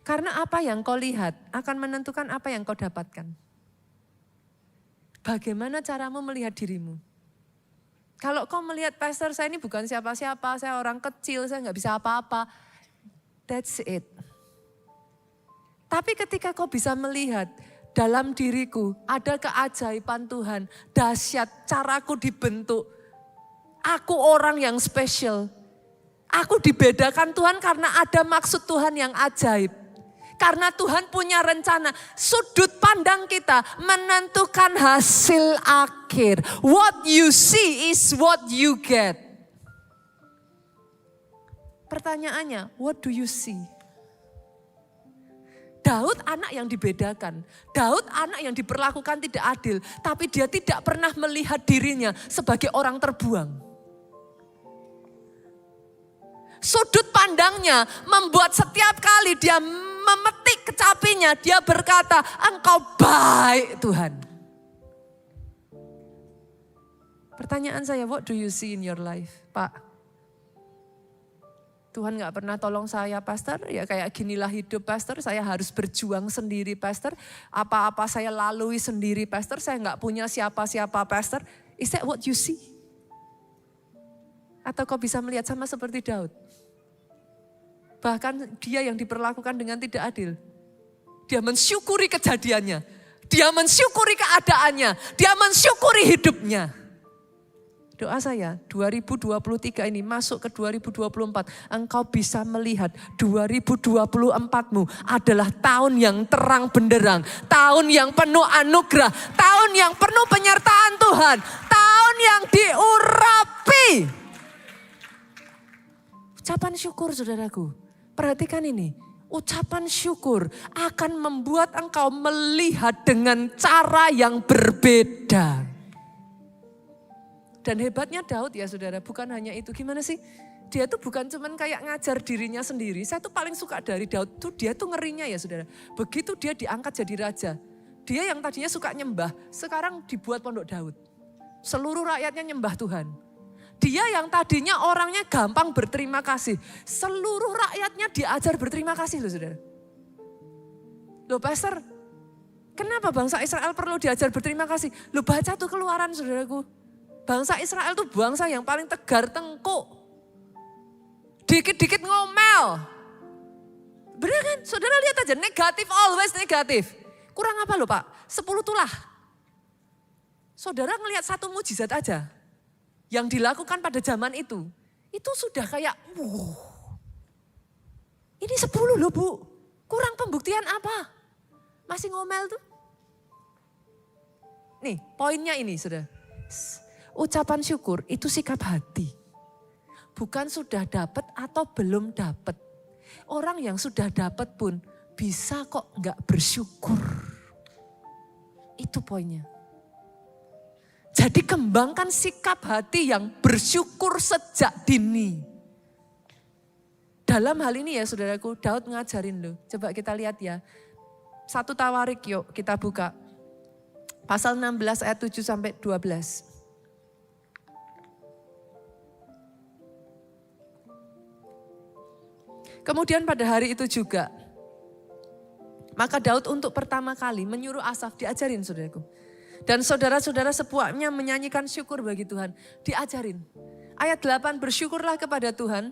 Karena apa yang kau lihat akan menentukan apa yang kau dapatkan. Bagaimana caramu melihat dirimu? Kalau kau melihat pastor saya ini bukan siapa-siapa, saya orang kecil, saya nggak bisa apa-apa. That's it. Tapi ketika kau bisa melihat dalam diriku ada keajaiban Tuhan, dahsyat caraku dibentuk. Aku orang yang spesial. Aku dibedakan Tuhan karena ada maksud Tuhan yang ajaib. Karena Tuhan punya rencana. Sudut pandang kita menentukan hasil akhir. What you see is what you get. Pertanyaannya, what do you see? Daud anak yang dibedakan. Daud anak yang diperlakukan tidak adil. Tapi dia tidak pernah melihat dirinya sebagai orang terbuang. Sudut pandangnya membuat setiap kali dia memetik kecapinya, dia berkata, engkau baik Tuhan. Pertanyaan saya, what do you see in your life, Pak? Tuhan gak pernah tolong saya pastor, ya kayak ginilah hidup pastor, saya harus berjuang sendiri pastor. Apa-apa saya lalui sendiri pastor, saya gak punya siapa-siapa pastor. Is that what you see? Atau kau bisa melihat sama seperti Daud? Bahkan dia yang diperlakukan dengan tidak adil. Dia mensyukuri kejadiannya. Dia mensyukuri keadaannya. Dia mensyukuri hidupnya. Doa saya 2023 ini masuk ke 2024. Engkau bisa melihat 2024mu adalah tahun yang terang benderang. Tahun yang penuh anugerah. Tahun yang penuh penyertaan Tuhan. Tahun yang diurapi. Ucapan syukur saudaraku. Perhatikan ini. Ucapan syukur akan membuat engkau melihat dengan cara yang berbeda. Dan hebatnya Daud ya saudara, bukan hanya itu. Gimana sih? Dia tuh bukan cuman kayak ngajar dirinya sendiri. Saya tuh paling suka dari Daud tuh dia tuh ngerinya ya saudara. Begitu dia diangkat jadi raja. Dia yang tadinya suka nyembah, sekarang dibuat pondok Daud. Seluruh rakyatnya nyembah Tuhan. Dia yang tadinya orangnya gampang berterima kasih. Seluruh rakyatnya diajar berterima kasih loh saudara. Loh pastor, kenapa bangsa Israel perlu diajar berterima kasih? Loh baca tuh Keluaran saudaraku. Bangsa Israel tuh bangsa yang paling tegar tengkuk. Dikit-dikit ngomel. Bener kan? Saudara lihat aja, negatif, always negatif. Kurang apa loh Pak? 10 tulah. Saudara ngelihat satu mujizat aja. Yang dilakukan pada zaman itu sudah kayak, ini 10 loh Bu. Kurang pembuktian apa? Masih ngomel tuh. Nih poinnya ini saudara. Ucapan syukur itu sikap hati. Bukan sudah dapat atau belum dapat. Orang yang sudah dapat pun bisa kok enggak bersyukur. Itu poinnya. Jadi kembangkan sikap hati yang bersyukur sejak dini. Dalam hal ini ya saudaraku, Daud ngajarin loh. Coba kita lihat ya. 1 Tawarik yuk kita buka. Pasal 16 ayat 7 sampai 12. Kemudian pada hari itu juga, maka Daud untuk pertama kali menyuruh Asaf, diajarin saudaraku. Dan saudara-saudara sepuaknya menyanyikan syukur bagi Tuhan, diajarin. Ayat 8, bersyukurlah kepada Tuhan,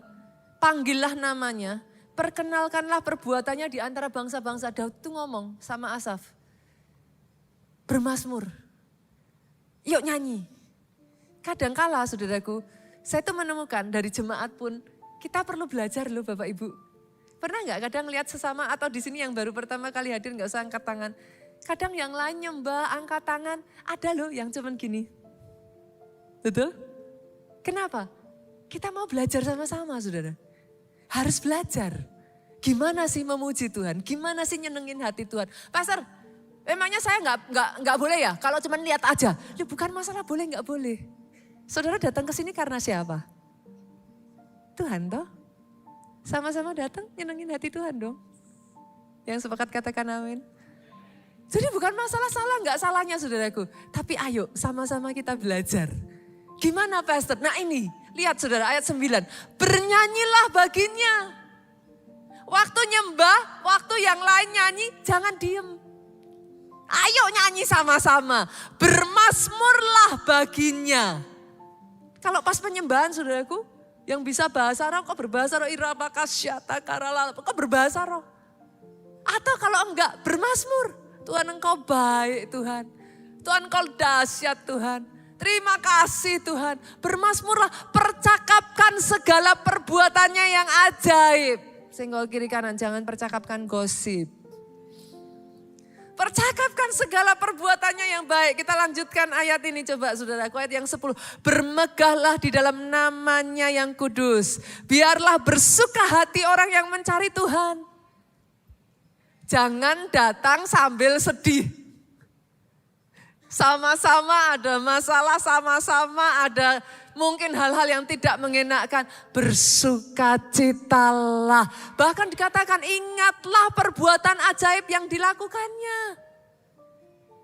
panggillah namanya, perkenalkanlah perbuatannya di antara bangsa-bangsa. Daud itu ngomong sama Asaf, bermazmur, yuk nyanyi. Kadangkala saudaraku, saya tuh menemukan dari jemaat pun, kita perlu belajar loh Bapak Ibu. Pernah nggak kadang lihat sesama atau di sini yang baru pertama kali hadir nggak usah angkat tangan. Kadang yang lain nyembah, angkat tangan. Ada loh yang cuman gini. Betul? Kenapa? Kita mau belajar sama-sama saudara. Harus belajar. Gimana sih memuji Tuhan? Gimana sih nyenengin hati Tuhan? Pastor, emangnya saya nggak boleh ya? Kalau cuman lihat aja. Ya bukan masalah boleh nggak boleh. Saudara datang ke sini karena siapa? Tuhan toh. Sama-sama datang nyenengin hati Tuhan dong. Yang sepakat katakan amin. Jadi bukan masalah salah nggak salahnya saudaraku. Tapi ayo sama-sama kita belajar. Gimana pastor? Nah ini lihat saudara ayat 9. Bernyanyilah baginya. Waktu nyembah, waktu yang lain nyanyi jangan diem. Ayo nyanyi sama-sama. Bermazmurlah baginya. Kalau pas penyembahan saudaraku, yang bisa bahasa roh, kok berbahasa roh, irama kasyata karala, kok berbahasa roh. Atau kalau enggak, bermazmur. Tuhan engkau baik Tuhan. Tuhan engkau dahsyat Tuhan. Terima kasih Tuhan. Bermazmurlah, percakapkan segala perbuatannya yang ajaib. Senggol kiri kanan, jangan percakapkan gosip. Percakapkan segala perbuatannya yang baik. Kita lanjutkan ayat ini coba saudaraku, ayat yang 10. Bermegahlah di dalam namanya yang kudus. Biarlah bersuka hati orang yang mencari Tuhan. Jangan datang sambil sedih. Sama-sama ada masalah, sama-sama ada mungkin hal-hal yang tidak mengenakkan. Bersukacitalah. Bahkan dikatakan ingatlah perbuatan ajaib yang dilakukannya.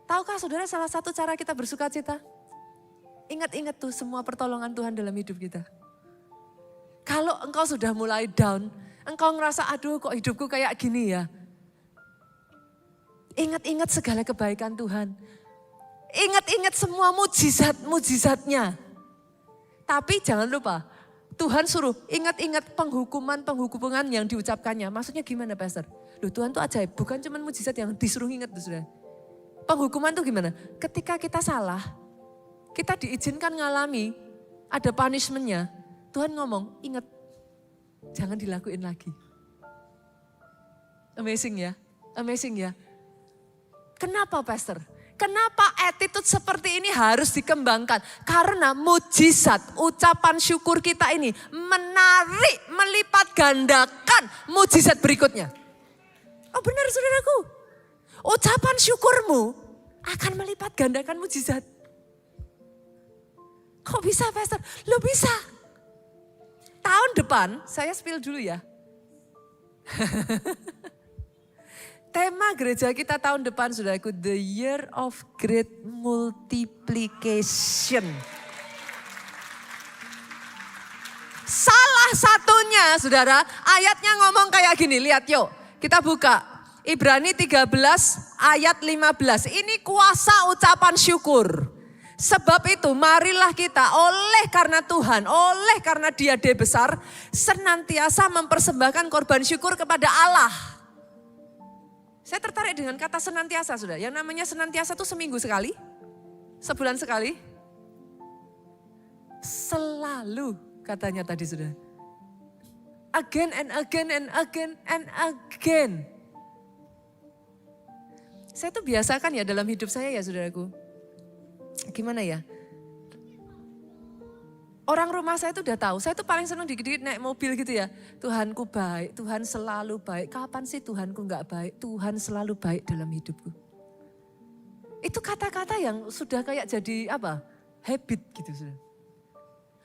Tahukah saudara salah satu cara kita bersukacita? Ingat-ingat tuh semua pertolongan Tuhan dalam hidup kita. Kalau engkau sudah mulai down, engkau ngerasa aduh kok hidupku kayak gini ya. Ingat-ingat segala kebaikan Tuhan. Ingat-ingat semua mujizat-mujizatnya. Tapi jangan lupa, Tuhan suruh ingat-ingat penghukuman yang diucapkannya. Maksudnya gimana Pastor? Loh Tuhan tuh ajaib, bukan cuma mujizat yang disuruh ingat tuh saudara. Penghukuman tuh gimana? Ketika kita salah, kita diizinkan ngalami, ada punishment-nya. Tuhan ngomong, ingat, jangan dilakuin lagi. Amazing ya, amazing ya. Kenapa Pastor? Kenapa attitude seperti ini harus dikembangkan? Karena mujizat, ucapan syukur kita ini menarik, melipat gandakan mujizat berikutnya. Oh benar saudaraku, ucapan syukurmu akan melipat gandakan mujizat. Kok bisa Pastor? Lo bisa. Tahun depan, saya spill dulu ya. Tema gereja kita tahun depan saudaraku, The Year of Great Multiplication. Salah satunya saudara, ayatnya ngomong kayak gini, lihat yuk. Kita buka, Ibrani 13 ayat 15. Ini kuasa ucapan syukur. Sebab itu marilah kita oleh karena Tuhan, oleh karena Dia besar, senantiasa mempersembahkan korban syukur kepada Allah. Saya tertarik dengan kata senantiasa sudah. Yang namanya senantiasa itu seminggu sekali, sebulan sekali, selalu katanya tadi sudah. Again and again and again and again. Saya tuh biasakan ya dalam hidup saya ya saudaraku. Gimana ya? Orang rumah saya tuh udah tahu, saya tuh paling senang dikit-dikit naik mobil gitu ya. Tuhanku baik, Tuhan selalu baik. Kapan sih Tuhanku gak baik? Tuhan selalu baik dalam hidupku. Itu kata-kata yang sudah kayak jadi apa? Habit gitu.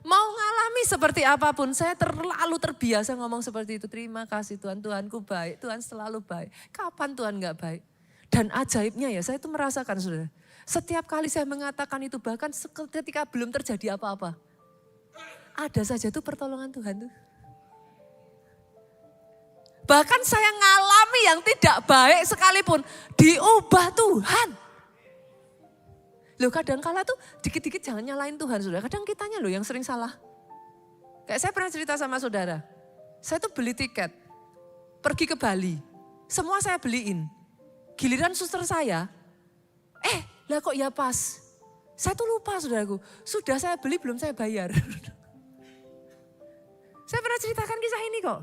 Mau ngalami seperti apapun, saya terlalu terbiasa ngomong seperti itu. Terima kasih Tuhan, Tuhanku baik, Tuhan selalu baik. Kapan Tuhan gak baik? Dan ajaibnya ya, saya tuh merasakan saudara. Setiap kali saya mengatakan itu, bahkan ketika belum terjadi apa-apa. Ada saja tuh pertolongan Tuhan tuh. Bahkan saya ngalami yang tidak baik sekalipun, diubah Tuhan. Loh kadang-kala tuh dikit-dikit jangan nyalain Tuhan saudara. Kadang kitanya loh yang sering salah. Kayak saya pernah cerita sama saudara. Saya tuh beli tiket, pergi ke Bali. Semua saya beliin. Giliran suster saya, lah kok ya pas. Saya tuh lupa saudaraku, sudah saya beli belum saya bayar. Saya pernah ceritakan kisah ini kok.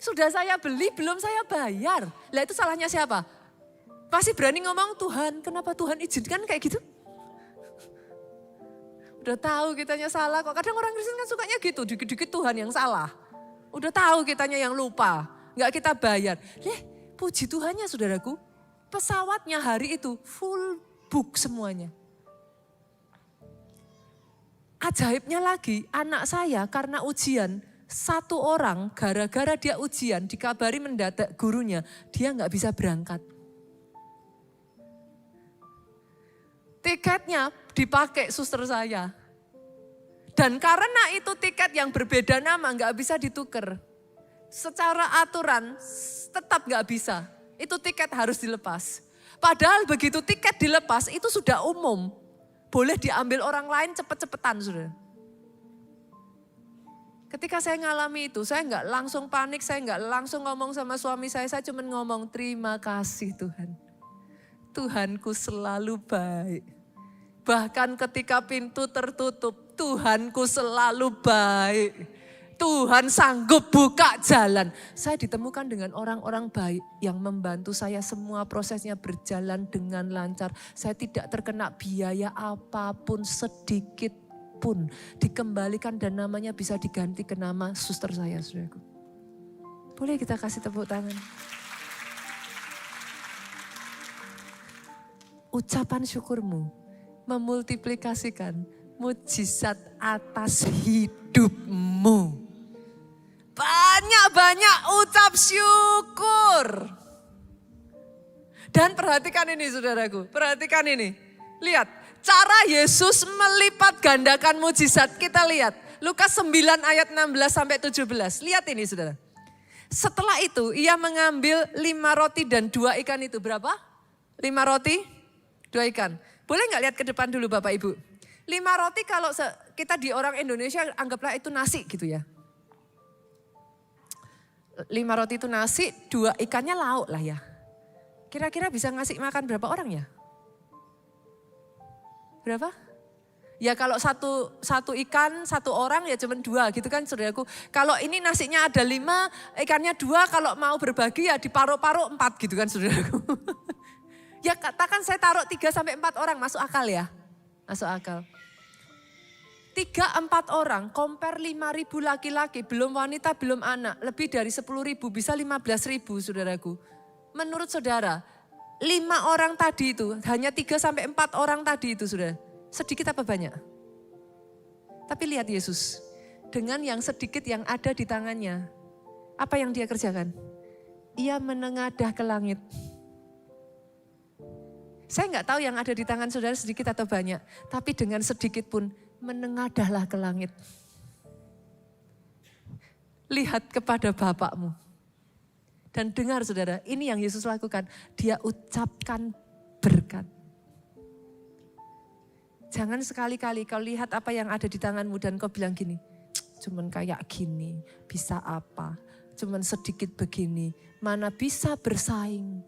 Sudah saya beli belum saya bayar. Lah itu salahnya siapa? Pasti berani ngomong Tuhan, kenapa Tuhan izinkan kayak gitu? Udah tahu kitanya salah kok. Kadang orang Kristen kan sukanya gitu, dikit-dikit Tuhan yang salah. Udah tahu kitanya yang lupa, gak kita bayar. Puji Tuhannya saudaraku, pesawatnya hari itu full book semuanya. Ajaibnya lagi, anak saya karena ujian, satu orang gara-gara dia ujian dikabari mendadak gurunya, dia gak bisa berangkat. Tiketnya dipakai suster saya. Dan karena itu tiket yang berbeda nama gak bisa ditukar. Secara aturan tetap gak bisa, itu tiket harus dilepas. Padahal begitu tiket dilepas itu sudah umum. Boleh diambil orang lain cepet-cepetan saudara. Ketika saya ngalami itu, saya nggak langsung panik, saya nggak langsung ngomong sama suami saya cuma ngomong terima kasih Tuhan. Tuhanku selalu baik. Bahkan ketika pintu tertutup, Tuhanku selalu baik. Tuhan sanggup buka jalan. Saya ditemukan dengan orang-orang baik yang membantu saya semua prosesnya berjalan dengan lancar. Saya tidak terkena biaya apapun sedikit pun. Dikembalikan dan namanya bisa diganti ke nama suster saya, saudaraku. Boleh kita kasih tepuk tangan. Ucapan syukurmu memultiplikasikan mujizat atas hidupmu. Banyak-banyak ucap syukur. Dan perhatikan ini saudaraku, perhatikan ini. Lihat, cara Yesus melipat gandakan mujizat. Kita lihat, Lukas 9 ayat 16 sampai 17. Lihat ini saudara. Setelah itu ia mengambil 5 roti dan 2 ikan itu. Berapa? 5 roti, 2 ikan. Boleh gak lihat ke depan dulu Bapak Ibu? 5 roti kalau kita di orang Indonesia anggaplah itu nasi gitu ya. 5 roti itu nasi, 2 ikannya lauk lah ya. Kira-kira bisa ngasih makan berapa orang ya? Berapa? Ya kalau satu ikan, 1 orang ya cuma 2 gitu kan saudaraku. Kalau ini nasinya ada 5, ikannya 2, kalau mau berbagi ya diparuh-paruh 4 gitu kan saudaraku. Ya katakan saya taruh 3 sampai 4 orang, masuk akal ya? Masuk akal. 3-4 orang, compare 5.000 laki-laki, belum wanita, belum anak. Lebih dari 10.000, bisa 15.000 saudaraku. Menurut saudara, 5 orang tadi itu, hanya 3 sampai 4 orang tadi itu saudara. Sedikit apa banyak? Tapi lihat Yesus, dengan yang sedikit yang ada di tangannya, apa yang dia kerjakan? Ia menengadah ke langit. Saya nggak tahu yang ada di tangan saudara sedikit atau banyak, tapi dengan sedikit pun menengadahlah ke langit. Lihat kepada Bapakmu. Dan dengar saudara, ini yang Yesus lakukan. Dia ucapkan berkat. Jangan sekali-kali kau lihat apa yang ada di tanganmu dan kau bilang gini, cuman kayak gini, bisa apa? Cuman sedikit begini, mana bisa bersaing.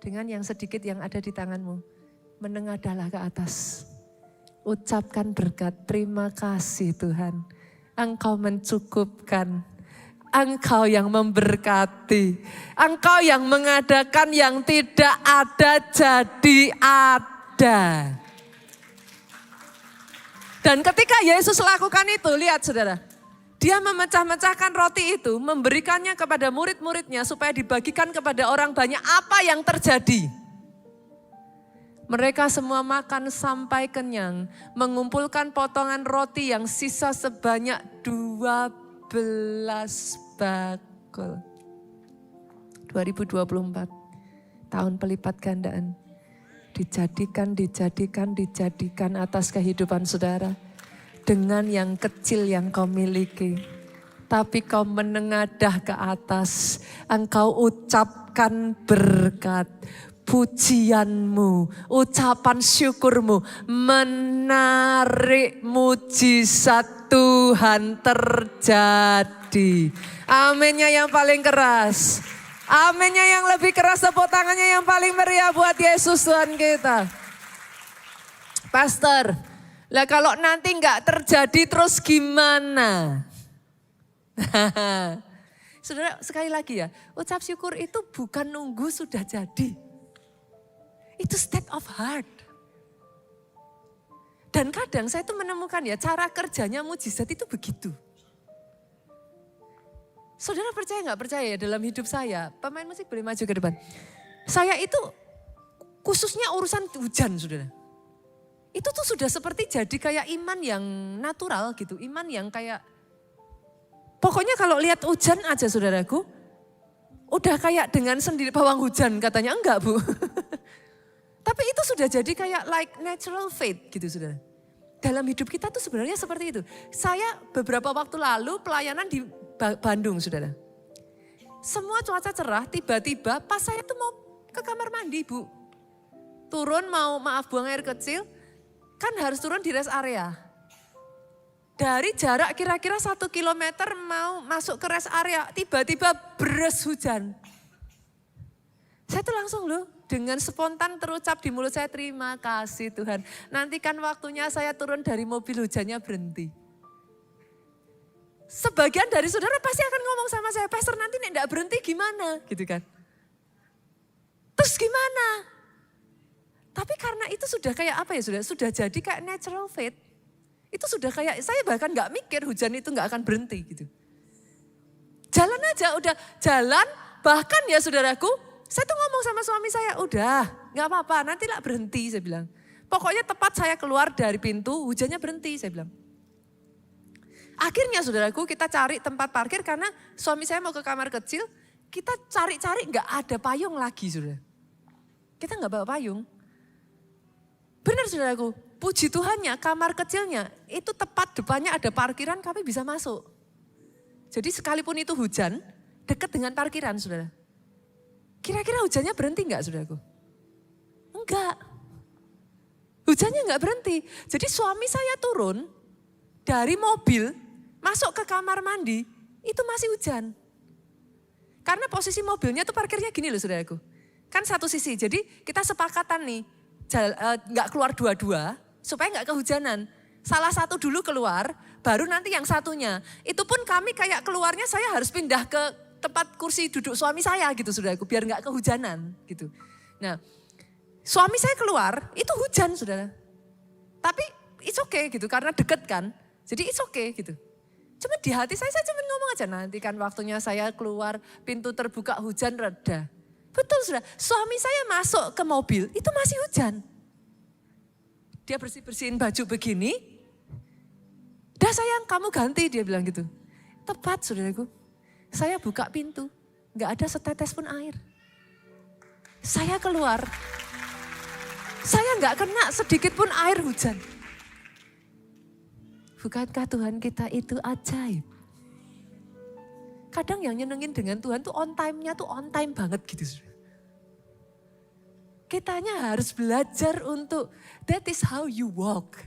Dengan yang sedikit yang ada di tanganmu, menengadahlah ke atas. Ucapkan berkat, terima kasih Tuhan. Engkau mencukupkan, Engkau yang memberkati, Engkau yang mengadakan yang tidak ada jadi ada. Dan ketika Yesus lakukan itu, lihat saudara. Dia memecah-mecahkan roti itu, memberikannya kepada murid-muridnya supaya dibagikan kepada orang banyak. Apa yang terjadi? Mereka semua makan sampai kenyang, mengumpulkan potongan roti yang sisa sebanyak 12 bakul. 2024, tahun pelipat gandaan. Dijadikan atas kehidupan saudara. Dengan yang kecil yang kau miliki. Tapi kau menengadah ke atas. Engkau ucapkan berkat. Pujianmu, ucapan syukurmu. Menarik mujizat Tuhan terjadi. Aminnya yang paling keras. Aminnya yang lebih keras, tepuk tangannya yang paling meriah buat Yesus Tuhan kita. Pastor, lah kalau nanti nggak terjadi terus gimana? Saudara sekali lagi ya, ucap syukur itu bukan nunggu sudah jadi. Itu state of heart. Dan kadang saya tuh menemukan ya cara kerjanya mujizat itu begitu. Saudara percaya nggak percaya ya dalam hidup saya, pemain musik boleh maju ke depan. Saya itu khususnya urusan hujan saudara. Itu tuh sudah seperti jadi kayak iman yang natural gitu. Iman yang kayak, pokoknya kalau lihat hujan aja saudaraku, udah kayak dengan sendiri pawang hujan katanya, enggak Bu. Tapi itu sudah jadi kayak like natural faith gitu saudara. Dalam hidup kita tuh sebenarnya seperti itu. Saya beberapa waktu lalu pelayanan di Bandung saudara. Semua cuaca cerah, tiba-tiba pas saya tuh mau ke kamar mandi Bu. Turun mau buang air kecil, kan harus turun di rest area. Dari jarak kira-kira 1 kilometer mau masuk ke rest area, tiba-tiba beres hujan. Saya tuh langsung loh, dengan spontan terucap di mulut saya, terima kasih Tuhan. Nantikan waktunya saya turun dari mobil, hujannya berhenti. Sebagian dari saudara pasti akan ngomong sama saya, Pastor nanti nek enggak berhenti gimana? Gitu kan. Terus gimana? Tapi karena itu sudah kayak apa ya sudah jadi kayak natural faith. Itu sudah kayak, saya bahkan gak mikir hujan itu gak akan berhenti gitu. Jalan aja, udah jalan, bahkan ya saudaraku, saya tuh ngomong sama suami saya, udah gak apa-apa nanti lah berhenti saya bilang. Pokoknya tepat saya keluar dari pintu, hujannya berhenti saya bilang. Akhirnya saudaraku kita cari tempat parkir karena suami saya mau ke kamar kecil. Kita cari-cari gak ada payung lagi saudara. Kita gak bawa payung. Benar saudaraku, puji Tuhannya kamar kecilnya itu tepat depannya ada parkiran, kami bisa masuk. Jadi sekalipun itu hujan, dekat dengan parkiran saudara. Kira-kira hujannya berhenti gak saudaraku? Enggak. Hujannya nggak berhenti. Jadi suami saya turun dari mobil, masuk ke kamar mandi, itu masih hujan. Karena posisi mobilnya tuh parkirnya gini loh saudaraku. Kan satu sisi, jadi kita sepakatan nih, nggak keluar dua-dua supaya nggak kehujanan. Salah satu dulu keluar, baru nanti yang satunya. Itu pun kami kayak keluarnya saya harus pindah ke tempat kursi duduk suami saya gitu saudaraku, biar nggak kehujanan gitu. Nah, suami saya keluar, itu hujan saudara. Tapi it's okay gitu, karena deket kan. Jadi it's okay gitu. Cuma di hati saya cuma ngomong aja, nanti kan waktunya saya keluar, pintu terbuka, hujan reda. Betul saudara, suami saya masuk ke mobil, itu masih hujan. Dia bersih-bersihin baju begini. Dah sayang, kamu ganti, dia bilang gitu. Tepat saudaraku, saya buka pintu, gak ada setetes pun air. Saya keluar. Saya nggak kena sedikit pun air hujan. Bukankah Tuhan kita itu ajaib? Kadang yang nyenengin dengan Tuhan tuh on time-nya tuh on time banget gitu. Kitanya harus belajar untuk that is how you walk.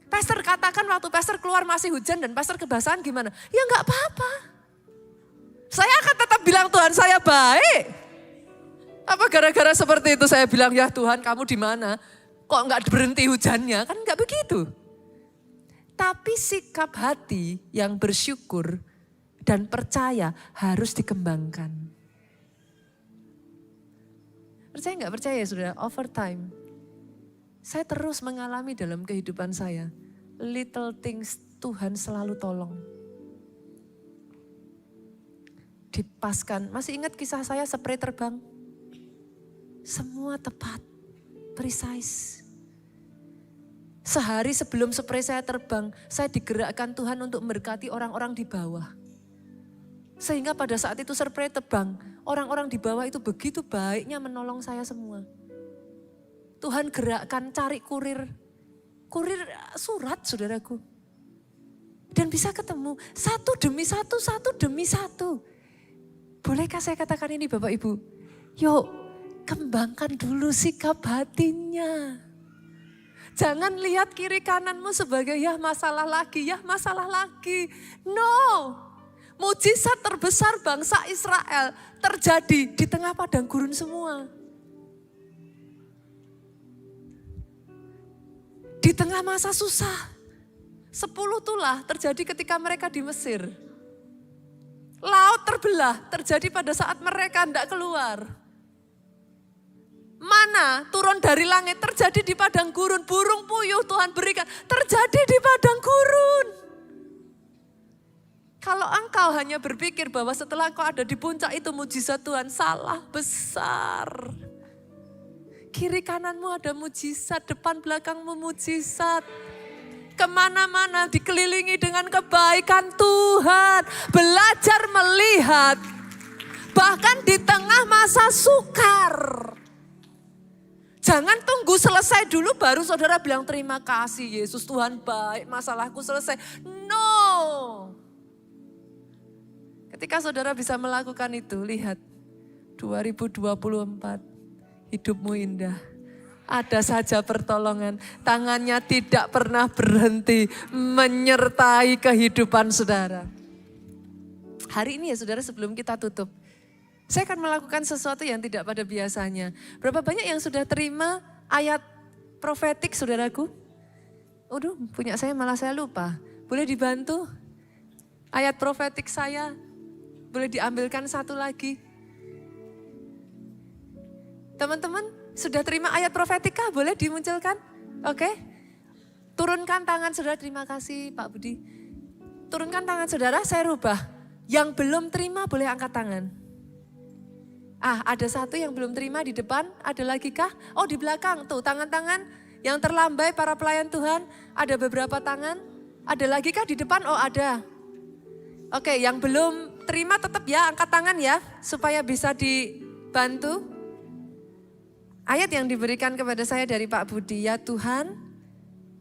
Pastor katakan waktu pastor keluar masih hujan dan pastor kebasahan gimana? Ya nggak apa-apa. Saya akan tetap bilang Tuhan saya baik. Apa gara-gara seperti itu saya bilang, ya Tuhan kamu di mana? Kok nggak berhenti hujannya? Kan nggak begitu. Tapi sikap hati yang bersyukur dan percaya harus dikembangkan. Percaya nggak percaya saudara? Over time, saya terus mengalami dalam kehidupan saya. Little things Tuhan selalu tolong. Dipaskan, masih ingat kisah saya spray terbang? Semua tepat, precise. Sehari sebelum spray saya terbang, saya digerakkan Tuhan untuk memberkati orang-orang di bawah. Sehingga pada saat itu spray terbang, orang-orang di bawah itu begitu baiknya menolong saya semua. Tuhan gerakkan cari kurir surat saudaraku. Dan bisa ketemu satu demi satu, satu demi satu. Bolehkah saya katakan ini Bapak Ibu? Yuk. Kembangkan dulu sikap hatinya. Jangan lihat kiri kananmu sebagai ya masalah lagi. No, mujizat terbesar bangsa Israel terjadi di tengah padang gurun semua. Di tengah masa susah. 10 tulah terjadi ketika mereka di Mesir. Laut terbelah terjadi pada saat mereka tidak keluar. Mana turun dari langit terjadi di padang gurun. Burung puyuh Tuhan berikan terjadi di padang gurun. Kalau engkau hanya berpikir bahwa setelah engkau ada di puncak itu mujizat Tuhan, salah besar. Kiri kananmu ada mujizat, depan belakangmu mujizat. Kemana-mana dikelilingi dengan kebaikan Tuhan. Belajar melihat bahkan di tengah masa sukar. Jangan tunggu selesai dulu baru saudara bilang terima kasih Yesus Tuhan baik masalahku selesai. No. Ketika saudara bisa melakukan itu lihat 2024 hidupmu indah. Ada saja pertolongan, tangannya tidak pernah berhenti menyertai kehidupan saudara. Hari ini ya saudara sebelum kita tutup. Saya akan melakukan sesuatu yang tidak pada biasanya. Berapa banyak yang sudah terima ayat profetik saudaraku? Aduh, punya saya malah saya lupa. Boleh dibantu? Ayat profetik saya, boleh diambilkan satu lagi. Teman-teman, sudah terima ayat profetika? Boleh dimunculkan? Oke. Turunkan tangan saudara, terima kasih Pak Budi. Turunkan tangan saudara, saya rubah. Yang belum terima boleh angkat tangan. Ada satu yang belum terima di depan, ada lagi kah? Oh di belakang tuh tangan-tangan yang terlambai para pelayan Tuhan. Ada beberapa tangan, ada lagi kah di depan? Oh ada. Oke yang belum terima tetap ya angkat tangan ya, supaya bisa dibantu. Ayat yang diberikan kepada saya dari Pak Budi, ya Tuhan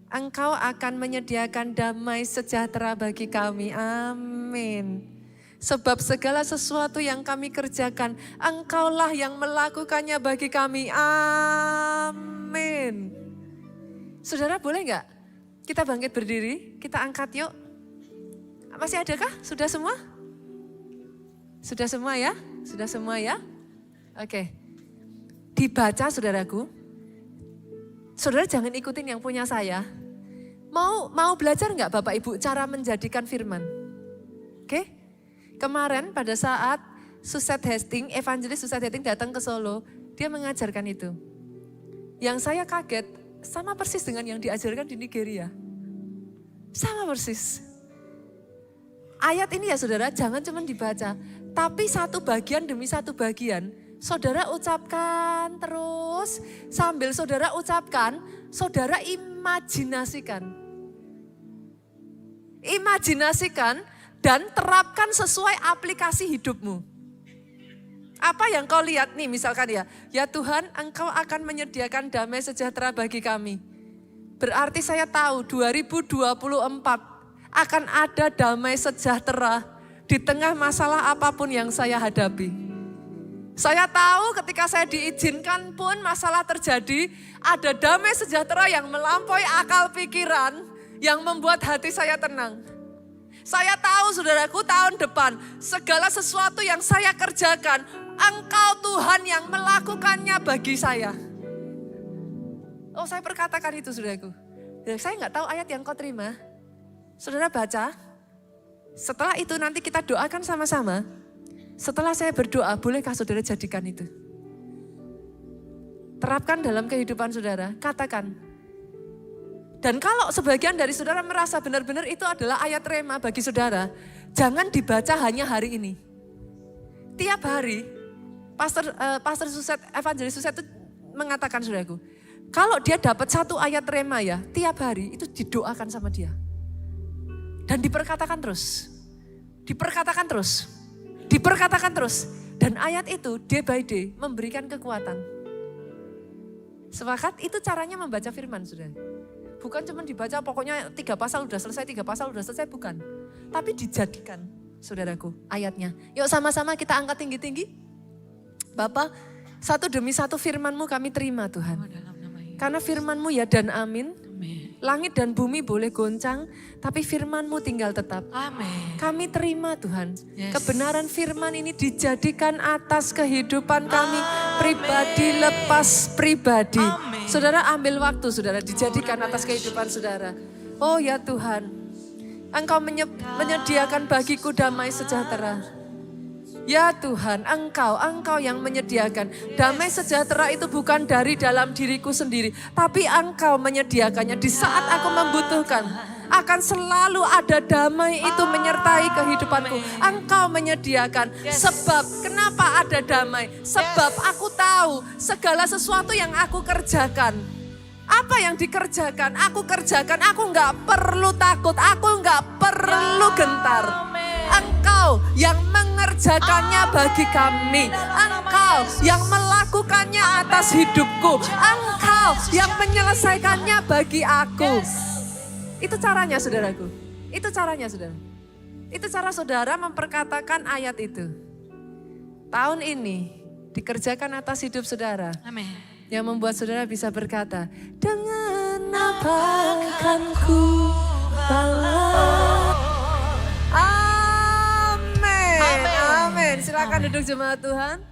Engkau akan menyediakan damai sejahtera bagi kami, amin. Sebab segala sesuatu yang kami kerjakan, Engkaulah yang melakukannya bagi kami. Amin. Amin. Saudara boleh nggak kita bangkit berdiri, kita angkat yuk. Masih adakah? Sudah semua? Sudah semua ya? Sudah semua ya? Oke. Dibaca saudaraku. Saudara jangan ikutin yang punya saya. Mau belajar nggak Bapak Ibu cara menjadikan firman? Oke? Kemarin pada saat Suset Hastings, evangelis Suset Hastings datang ke Solo, dia mengajarkan itu. Yang saya kaget, sama persis dengan yang diajarkan di Nigeria. Sama persis. Ayat ini ya saudara, jangan cuma dibaca, tapi satu bagian demi satu bagian, saudara ucapkan terus, sambil saudara ucapkan, saudara imajinasikan. Imajinasikan dan terapkan sesuai aplikasi hidupmu. Apa yang kau lihat nih misalkan ya Tuhan Engkau akan menyediakan damai sejahtera bagi kami. Berarti saya tahu 2024 akan ada damai sejahtera di tengah masalah apapun yang saya hadapi. Saya tahu ketika saya diizinkan pun masalah terjadi, ada damai sejahtera yang melampaui akal pikiran yang membuat hati saya tenang. Saya tahu saudaraku tahun depan segala sesuatu yang saya kerjakan, Engkau Tuhan yang melakukannya bagi saya. Oh saya perkatakan itu saudaraku. Saya nggak tahu ayat yang kau terima. Saudara baca. Setelah itu nanti kita doakan sama-sama. Setelah saya berdoa, bolehkah saudara jadikan itu? Terapkan dalam kehidupan saudara. Katakan. Dan kalau sebagian dari saudara merasa benar-benar itu adalah ayat rema bagi saudara, jangan dibaca hanya hari ini. Tiap hari, Pastor Suset, Evangelis Suset itu mengatakan saudaraku, kalau dia dapat satu ayat rema ya, tiap hari itu didoakan sama dia. Dan diperkatakan terus, diperkatakan terus, diperkatakan terus. Dan ayat itu day by day memberikan kekuatan. Sepakat? Itu caranya membaca firman saudara. Bukan cuma dibaca pokoknya 3 pasal udah selesai, 3 pasal udah selesai, bukan. Tapi dijadikan saudaraku ayatnya. Yuk sama-sama kita angkat tinggi-tinggi. Bapa, satu demi satu firman-Mu kami terima Tuhan. Karena firman-Mu ya dan amin. Langit dan bumi boleh goncang, tapi firman-Mu tinggal tetap. Amin. Kami terima Tuhan. Kebenaran firman ini dijadikan atas kehidupan kami pribadi lepas pribadi. Amin. Saudara ambil waktu saudara dijadikan atas kehidupan saudara. Oh ya Tuhan, Engkau menyediakan bagiku damai sejahtera. Ya Tuhan, Engkau yang menyediakan. Damai sejahtera itu bukan dari dalam diriku sendiri, tapi Engkau menyediakannya di saat aku membutuhkan. Akan selalu ada damai itu menyertai kehidupanku. Engkau menyediakan. Sebab kenapa ada damai? Sebab aku tahu segala sesuatu yang aku kerjakan. Apa yang dikerjakan? Aku kerjakan, aku enggak perlu takut, aku enggak perlu gentar. Engkau yang mengerjakannya bagi kami. Engkau yang melakukannya atas hidupku. Engkau yang menyelesaikannya bagi aku. Itu caranya saudaraku. Itu caranya saudara. Itu cara saudara memperkatakan ayat itu. Tahun ini dikerjakan atas hidup saudara. Amin. Yang membuat saudara bisa berkata, dengan apa akan ku balas. Amin. Amin. Silakan duduk jemaat Tuhan.